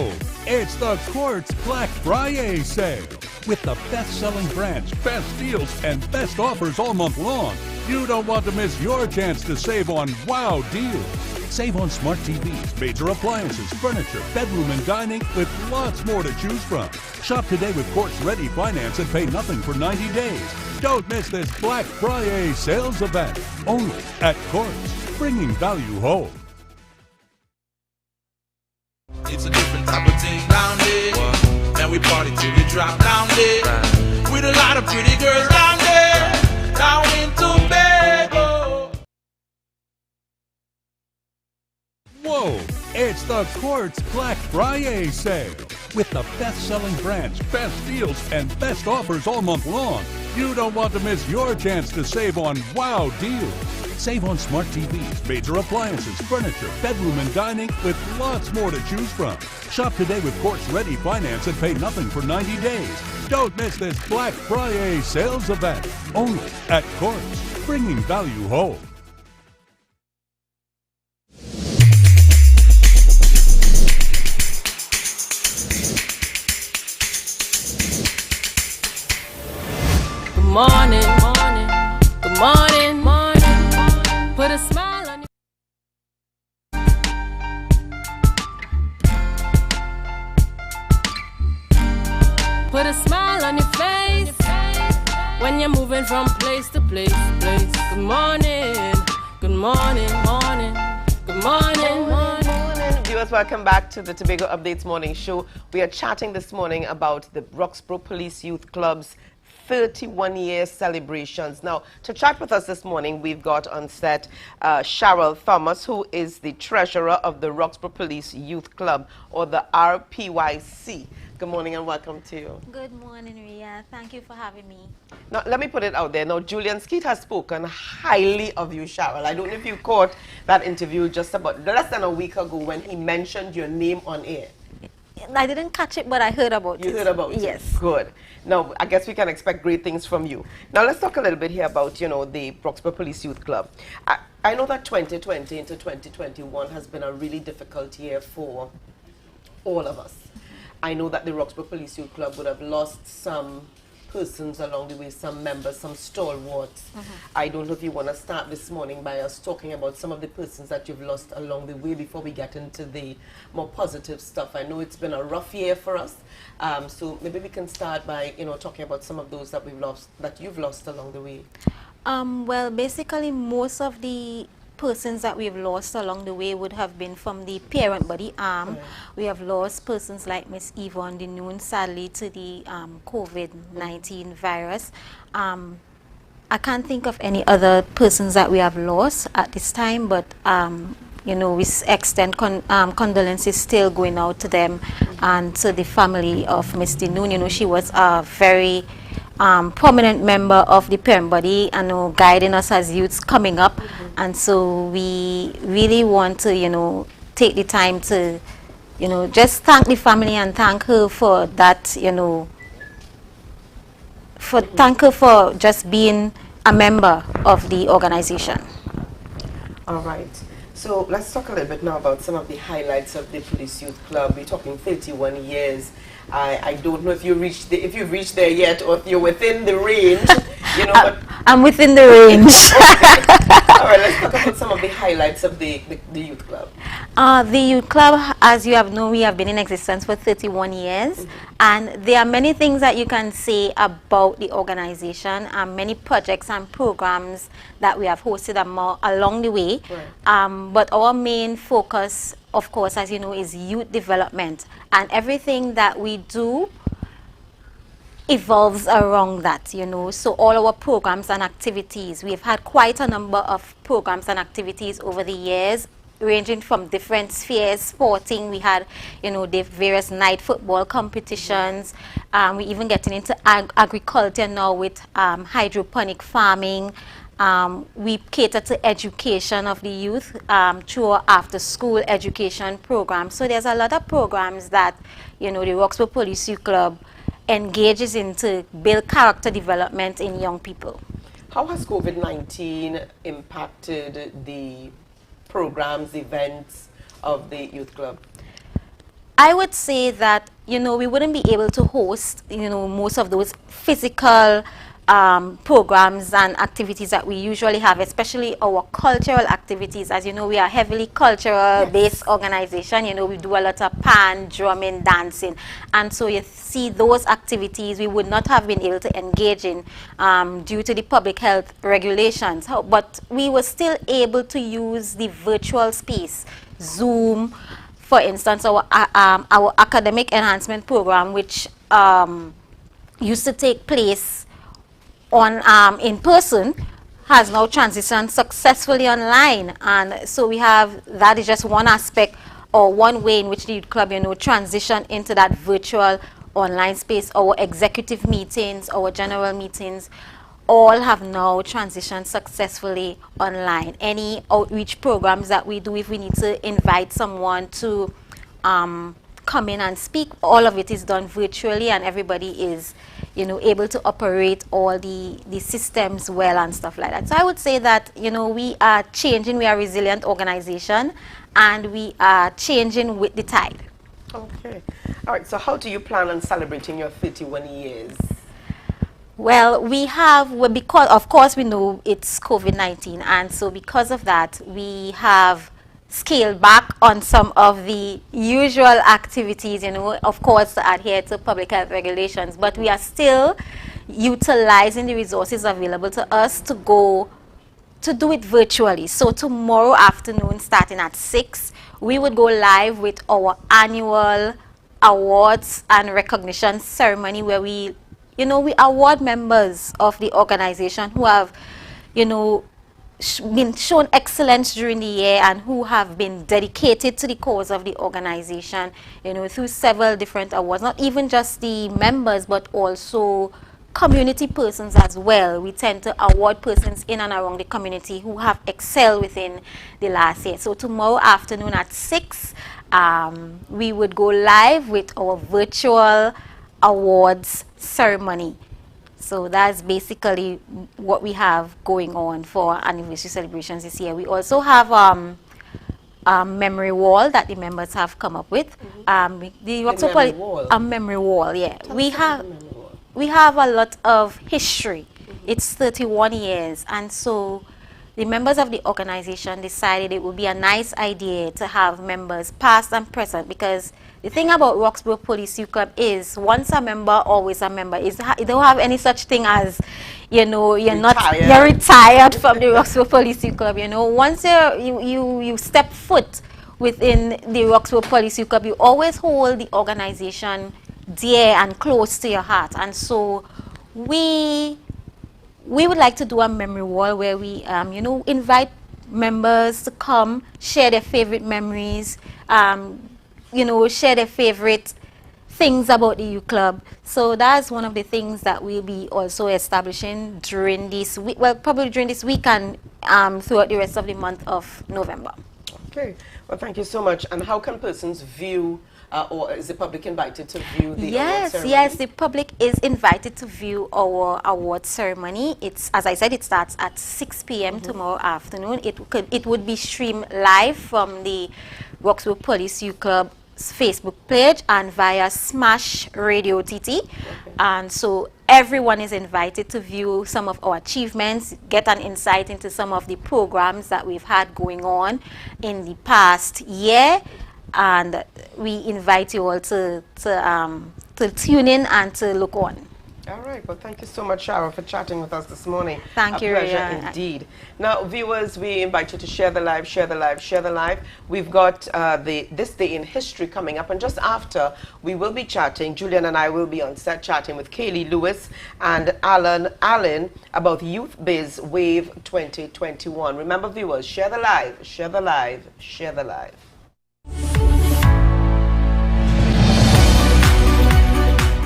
Whoa! It's the Quartz Black Friday sale. With the best-selling brands, best deals, and best offers all month long, you don't want to miss your chance to save on wow deals. Save on smart TVs, major appliances, furniture, bedroom and dining, with lots more to choose from. Shop today with Quartz Ready Finance and pay nothing for 90 days. Don't miss this Black Friday sales event. Only at Quartz, bringing value home. It's a different type of thing down there. And we party till we drop down there. With a lot of pretty girls down there. Down in Tobago. Whoa! It's the Quartz Black Friday sale. With the best-selling brands, best deals, and best offers all month long, you don't want to miss your chance to save on wow deals. Save on smart TVs, major appliances, furniture, bedroom and dining, with lots more to choose from. Shop today with Quartz Ready Finance and pay nothing for 90 days. Don't miss this Black Friday sales event. Only at Quartz, bringing value home. Good morning, morning, good morning, morning. Put a smile on your Put a smile on your face when you're moving from place to place, place. Good morning, good morning, morning, good morning, morning. Viewers, welcome back to the Tobago Updates Morning Show. We are chatting this morning about the Roxborough Police Youth Club's 31-year celebrations. Now, to chat with us this morning, we've got on set Cheryl Thomas, who is the treasurer of the Roxborough Police Youth Club, or the RPYC. Good morning and welcome to you. Good morning, Ria. Thank you for having me. Now, let me put it out there. Now, Julian Skeet has spoken highly of you, Cheryl. I don't know if you caught that interview just about less than a week ago when he mentioned your name on air. I didn't catch it, but I heard about it. You heard about it? Yes. Good. Now, I guess we can expect great things from you. Now, let's talk a little bit here about, you know, the Roxborough Police Youth Club. I know that 2020 into 2021 has been a really difficult year for all of us. I know that the Roxborough Police Youth Club would have lost some persons along the way, some members, some stalwarts. I don't know if you want to start this morning by us talking about some of the persons that you've lost along the way before we get into the more positive stuff. I know it's been a rough year for us, so maybe we can start by, you know, talking about some of those that we've lost, that you've lost along the way. Well, basically, most of the persons that we've lost along the way would have been from the parent body arm. We have lost persons like Miss Yvonne Denoon, sadly, to the COVID-19 virus. I can't think of any other persons that we have lost at this time, but you know, we extend condolences still going out to them and to the family of Miss Denoon. You know, she was a very prominent member of the parent body and guiding us as youths coming up, and so we really want to, you know, take the time to, you know, just thank the family and thank her for that, you know, thank her for just being a member of the organization. All right. So let's talk a little bit now about some of the highlights of the Police Youth Club. We're talking 31 years. I don't know if you've reached there yet, or if you're within the range. You know, but I'm within the range. all right, let's talk about some of the highlights of the youth club. The youth club, as you have known, we have been in existence for 31 years, and there are many things that you can say about the organization, and many projects and programs that we have hosted along the way. Right. But our main focus, of course, as you know, is youth development, and everything that we do evolves around that, you know. So all our programs and activities, we've had quite a number of programs and activities over the years, ranging from different spheres. Sporting, we had, you know, the various night football competitions. We even getting into agriculture now with hydroponic farming. We cater to education of the youth through our after-school education program. So there's a lot of programs that, you know, the Roxborough Police Youth Club engages in to build character development in young people. How has COVID-19 impacted the programs, events of the youth club? I would say that, you know, we wouldn't be able to host, you know, most of those physical programs and activities that we usually have, especially our cultural activities. As you know, we are heavily cultural-based organization. You know, we do a lot of pan, drumming, dancing. And so you see those activities we would not have been able to engage in due to the public health regulations. But we were still able to use the virtual space, Zoom, for instance, our academic enhancement program, which used to take place on in person, has now transitioned successfully online. And so we have, that is just one aspect or one way in which the youth club, you know, transition into that virtual online space. Our executive meetings, our general meetings, all have now transitioned successfully online. Any outreach programs that we do, if we need to invite someone to come in and speak, all of it is done virtually, and everybody is, you know, able to operate all the systems well and stuff like that. So I would say that, you know, we are changing, we are a resilient organization, and we are changing with the tide. Okay. All right, so how do you plan on celebrating your 31 years? Well, we have, well, because of course we know it's COVID-19, and so because of that we have scaled back on some of the usual activities, you know, of course to adhere to public health regulations, but we are still utilizing the resources available to us to go to do it virtually. So tomorrow afternoon, starting at 6, we would go live with our annual awards and recognition ceremony, where we, you know, we award members of the organization who have, you know, been shown excellence during the year and who have been dedicated to the cause of the organization, you know, through several different awards, not even just the members, but also community persons as well. We tend to award persons in and around the community who have excelled within the last year. So tomorrow afternoon at 6, we would go live with our virtual awards ceremony. So that's basically what we have going on for anniversary celebrations this year. We also have a memory wall that the members have come up with. The memory wall. A memory wall, yeah. We have a lot of history. It's 31 years, and so the members of the organization decided it would be a nice idea to have members past and present, because the thing about Roxborough Police Youth Club is once a member, always a member. You don't have any such thing as, you know, you're retired from the Roxborough Police Youth Club. You know, once you step foot within the Roxborough Police Youth Club, you always hold the organization dear and close to your heart. And so we would like to do a memory wall where we, you know, invite members to come share their favorite memories, you know, share their favorite things about the youth club. So that's one of the things that we'll be also establishing during this week, well, probably during this week and throughout the rest of the month of November. Okay, well, thank you so much. And how can persons view, or is the public invited to view the award ceremony? Yes, the public is invited to view our award ceremony. It's, as I said, it starts at 6 p.m. tomorrow afternoon. It would be streamed live from the Roxborough Police Youth Club Facebook page and via Smash Radio TT. And so everyone is invited to view some of our achievements, get an insight into some of the programs that we've had going on in the past year, and we invite you all to tune in and to look on. All right. Well, thank you so much, Shara, for chatting with us this morning. Thank you, A pleasure Rhea. indeed. Now, viewers, we invite you to share the live, share the live, share the live. We've got this day in history coming up, and just after, we will be chatting. Julian and I will be on set chatting with Kaylee Lewis and Alan Allen about Youth Biz Wave 2021. Remember, viewers, share the live, share the live, share the live.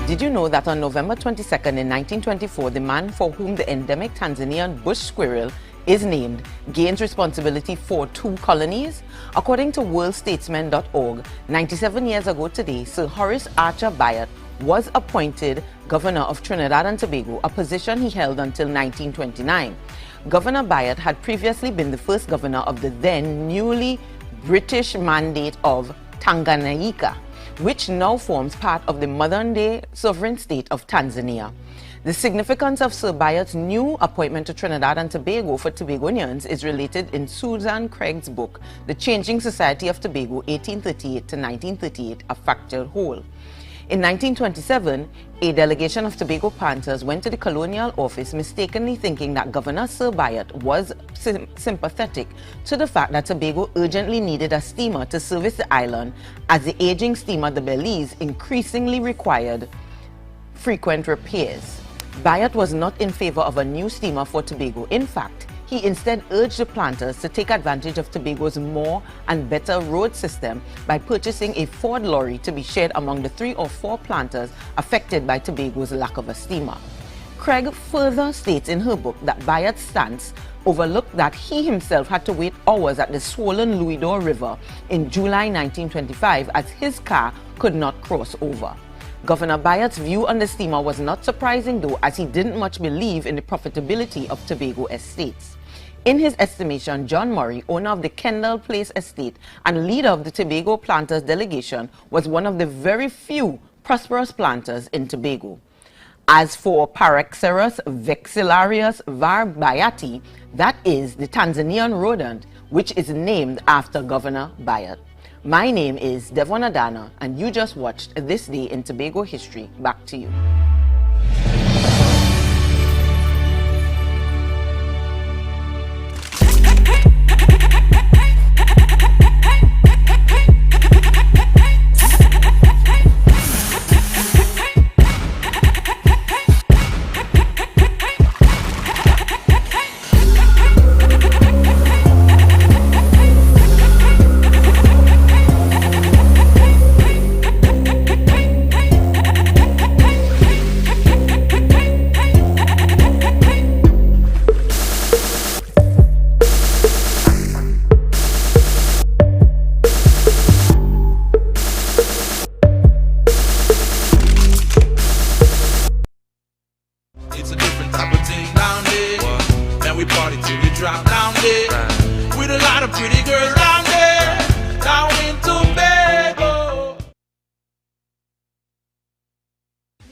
Did you know that on November 22nd in 1924, the man for whom the endemic Tanzanian bush squirrel is named gains responsibility for 2 colonies? According to worldstatesman.org, 97 years ago today, Sir Horace Archer Byatt was appointed Governor of Trinidad and Tobago, a position he held until 1929. Governor Byatt had previously been the first governor of the then newly British Mandate of Tanganyika, which now forms part of the modern-day sovereign state of Tanzania. The significance of Sir Bayat's new appointment to Trinidad and Tobago for Tobagonians is related in Susan Craig's book, The Changing Society of Tobago, 1838 to 1938, A Fractured Whole. In 1927, a delegation of Tobago Panthers went to the colonial office mistakenly thinking that Governor Sir Bayat was sympathetic to the fact that Tobago urgently needed a steamer to service the island, as the aging steamer the Belize increasingly required frequent repairs. Bayat was not in favor of a new steamer for Tobago. In fact, he instead urged the planters to take advantage of Tobago's more and better road system by purchasing a Ford lorry to be shared among the 3 or 4 planters affected by Tobago's lack of a steamer. Craig further states in her book that Bayat's stance overlooked that he himself had to wait hours at the swollen Louisdor River in July 1925 as his car could not cross over. Governor Bayat's view on the steamer was not surprising though, as he didn't much believe in the profitability of Tobago estates. In his estimation, John Murray, owner of the Kendall Place estate and leader of the Tobago planters delegation, was one of the very few prosperous planters in Tobago. As for Paraxerus vexillarius var Bayati, that is the Tanzanian rodent, which is named after Governor Bayat. My name is Devon Adana, and you just watched This Day in Tobago History. Back to you. It's a different type of thing down there. Man, we party till we drop down there. With a lot of pretty girls down there. Down in Tobago.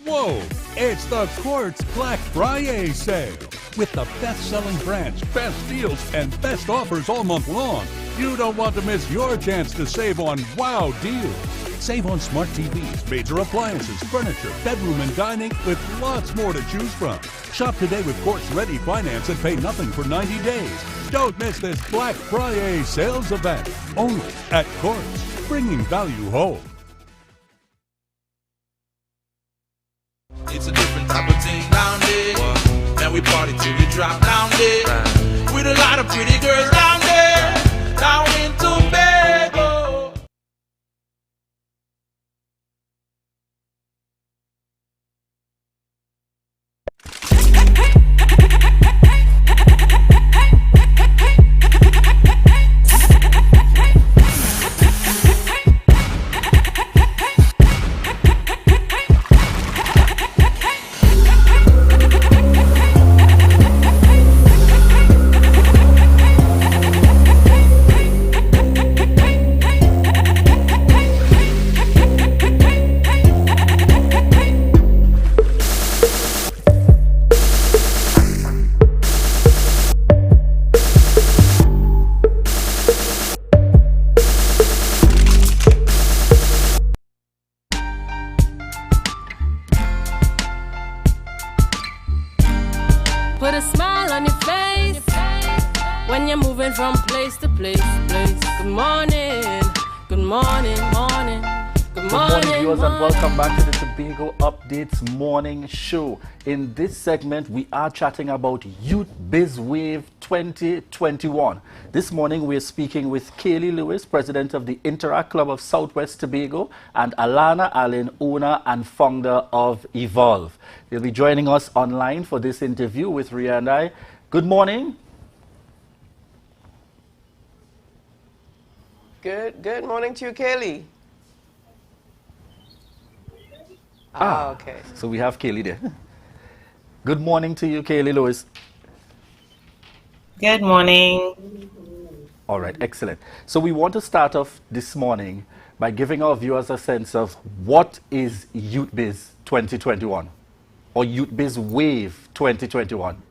Whoa! It's the Quartz Black Friday sale. With the best-selling brands, best deals, and best offers all month long. You don't want to miss your chance to save on wow deals. Save on smart TVs, major appliances, furniture, bedroom and dining, with lots more to choose from. Shop today with Quartz Ready Finance and pay nothing for 90 days. Don't miss this Black Friday sales event. Only at Quartz, bringing value home. It's a different type of thing down there. Man, we party till we drop down there. With a lot of pretty girls down there. Down in Tobago. Put a smile on your face when you're moving from place to place. Good morning, good morning, morning. Good Good morning, morning, viewers, and morning. welcome back to the Tobago Updates morning show. In this segment, we are chatting about Youth Biz Wave 2021. This morning, we're speaking with Kaylee Lewis, president of the Interact Club of Southwest Tobago, and Alana Allen, owner and founder of Evolve. They'll be joining us online for this interview with Ria and I. Good morning. Good morning to you, Kaylee. Okay. So we have Kaylee there. Good morning to you, Kaylee Lewis. Good morning. All right, excellent. So we want to start off this morning by giving our viewers a sense of what is Youth Biz 2021 or Youth Biz Wave 2021?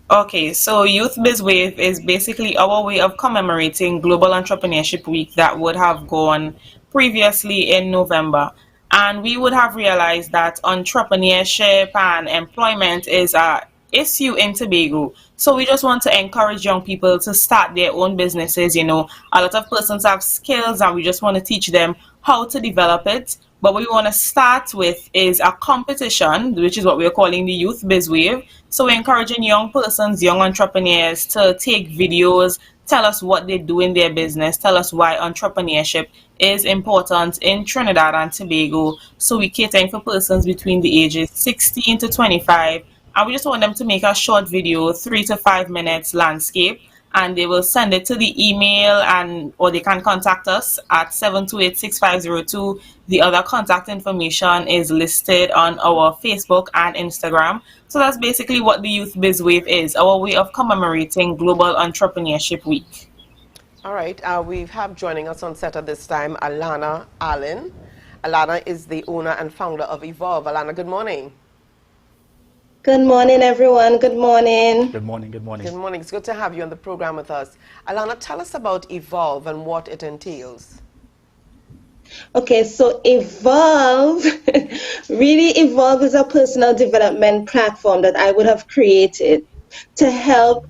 Okay, so Youth Biz Wave is basically our way of commemorating Global Entrepreneurship Week that would have gone previously in November. And we would have realized that entrepreneurship and employment is a issue in Tobago. So we just want to encourage young people to start their own businesses. You know, a lot of persons have skills and we just want to teach them how to develop it. But what we want to start with is a competition, which is what we're calling the Youth Biz Wave. So we're encouraging young persons, young entrepreneurs to take videos, tell us what they do in their business, tell us why entrepreneurship is important in Trinidad and Tobago. So we're catering for persons between the ages 16 to 25. And we just want them to make a short video, 3 to 5 minutes landscape. And they will send it to the email or they can contact us at 728-6502. The other contact information is listed on our Facebook and Instagram. So that's basically what the Youth Biz Wave is, our way of commemorating Global Entrepreneurship Week. All right, we have joining us on set at this time, Alana Allen. Alana is the owner and founder of Evolve. Alana, good morning. Good morning, everyone. Good morning. Good morning, good morning. Good morning. It's good to have you on the program with us. Alana, tell us about Evolve and what it entails. Okay, so Evolve, really Evolve is a personal development platform that I would have created to help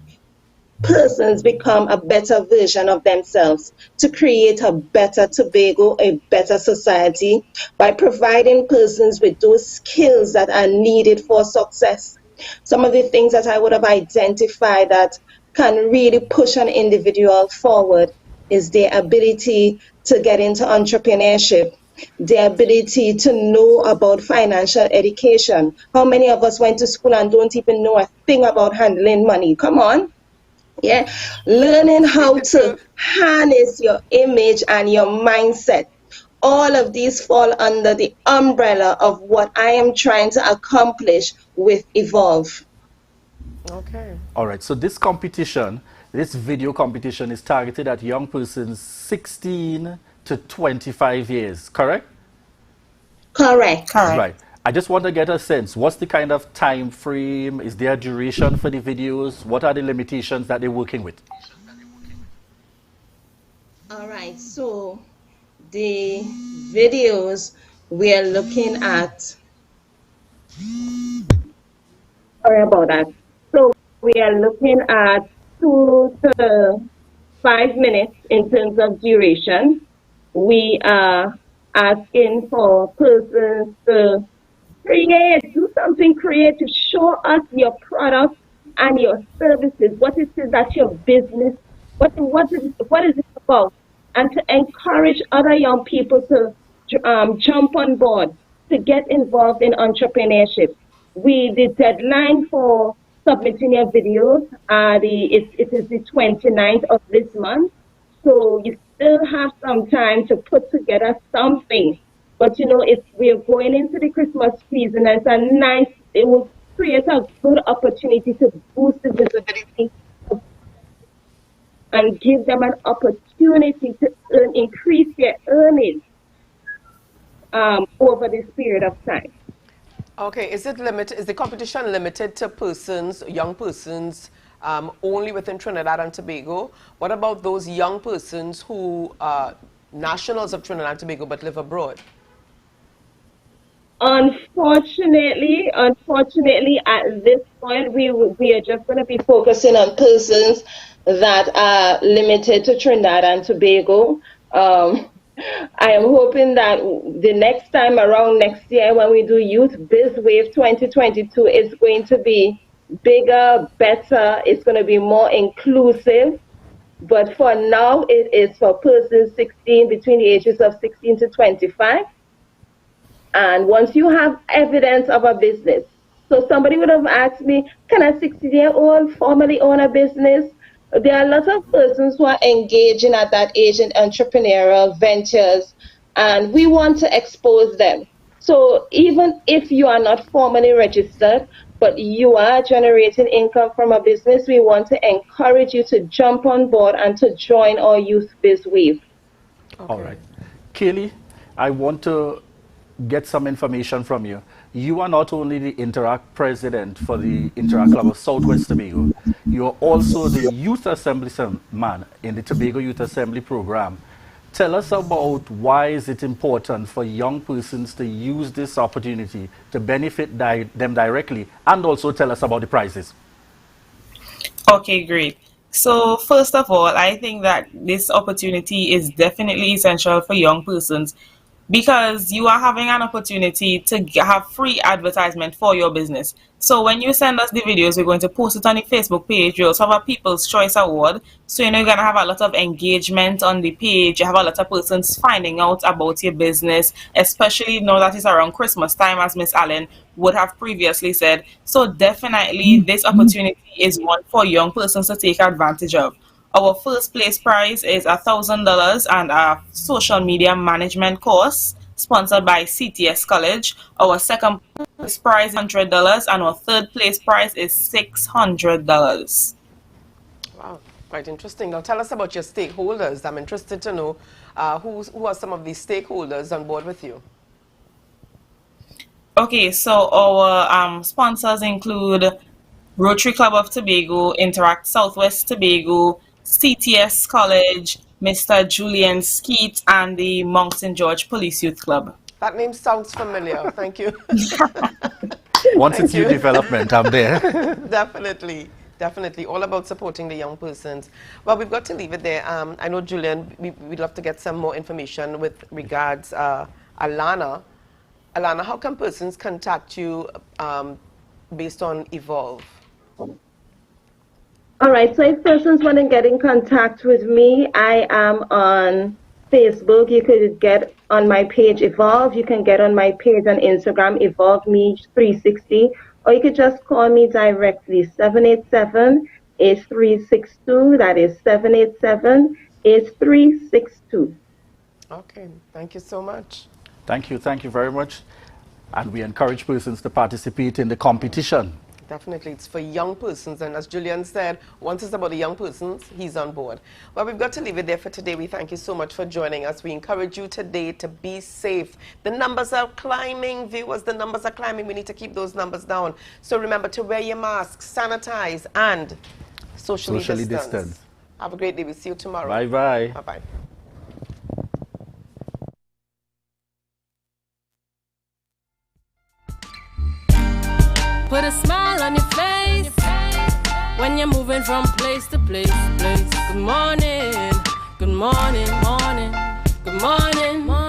persons become a better version of themselves, to create a better Tobago, a better society, by providing persons with those skills that are needed for success. Some of the things that I would have identified that can really push an individual forward is their ability to get into entrepreneurship, their ability to know about financial education. How many of us went to school and don't even know a thing about handling money? Come on. Yeah, learning how to harness your image and your mindset. All of these fall under the umbrella of what I am trying to accomplish with Evolve. Okay. All right, so this competition, this video competition is targeted at young persons 16 to 25 years, correct? Correct. Right. I just want to get a sense, what's the kind of time frame? Is there a duration for the videos? What are the limitations that they're working with? All right, so the videos we are looking at, sorry about that. So we are looking at 2 to 5 minutes in terms of duration. We are asking for persons to do something creative, show us your product and your services, what is it that your business, what is it about, and to encourage other young people to jump on board, to get involved in entrepreneurship. The deadline for submitting your videos, it is the 29th of this month, so you still have some time to put together something. But you know, if we're going into the Christmas season, it will create a good opportunity to boost the visibility and give them an opportunity to increase their earnings over this period of time. Okay, is the competition limited to persons, young persons, only within Trinidad and Tobago? What about those young persons who are nationals of Trinidad and Tobago but live abroad? Unfortunately, at this point, we are just going to be focusing on persons that are limited to Trinidad and Tobago. I am hoping that the next time around next year when we do Youth Biz Wave 2022, it's going to be bigger, better, it's going to be more inclusive. But for now, it is for persons between the ages of 16 to 25. And once you have evidence of a business, so somebody would have asked me, can a 16-year-old formally own a business? There are lots of persons who are engaging at that age in entrepreneurial ventures, and we want to expose them. So even if you are not formally registered, but you are generating income from a business, we want to encourage you to jump on board and to join our Youth Biz Wave. Okay. All right. Kaylee, I want to get some information from you. You are not only the Interact president for the Interact Club of Southwest Tobago, you are also the youth assemblyman in the Tobago Youth Assembly program. Tell us about why is it important for young persons to use this opportunity to benefit them directly, and also tell us about the prizes. Okay, great. So first of all, I think that this opportunity is definitely essential for young persons because you are having an opportunity to have free advertisement for your business. So when you send us the videos, we're going to post it on the Facebook page. We also have a People's Choice Award. So, you're going to have a lot of engagement on the page. You have a lot of persons finding out about your business, especially now that it's around Christmas time, as Miss Allen would have previously said. So definitely this opportunity is one for young persons to take advantage of. Our first place prize is $1,000 and a social media management course sponsored by CTS College. Our second place prize is $100 and our third place prize is $600. Wow, quite interesting. Now tell us about your stakeholders. I'm interested to know who are some of these stakeholders on board with you. Okay, so our sponsors include Rotary Club of Tobago, Interact Southwest Tobago, CTS College, Mr. Julian Skeet, and the Moncton George Police Youth Club. That name sounds familiar. Thank you. Once it's youth development, I'm there. Definitely. Definitely. All about supporting the young persons. Well, we've got to leave it there. I know, Julian, we'd love to get some more information with regards Alana. Alana, how can persons contact you based on Evolve? All right, so if persons want to get in contact with me, I am on Facebook. You could get on my page Evolve. You can get on my page on Instagram, Evolve Me 360, or you could just call me directly, 787-8362. That is 787-8362. Okay, thank you so much. Thank you very much. And we encourage persons to participate in the competition. Definitely, it's for young persons, and as Julian said, once it's about the young persons, he's on board. Well, we've got to leave it there for today. We thank you so much for joining us. We encourage you today to be safe. The numbers are climbing, viewers, the numbers are climbing. We need to keep those numbers down. So remember to wear your masks, sanitize, and socially distance. Have a great day. We'll see you tomorrow. Bye-bye. Bye-bye. Put a smile on your face when you're moving from place to place. Good morning, good morning, morning, good morning, morning.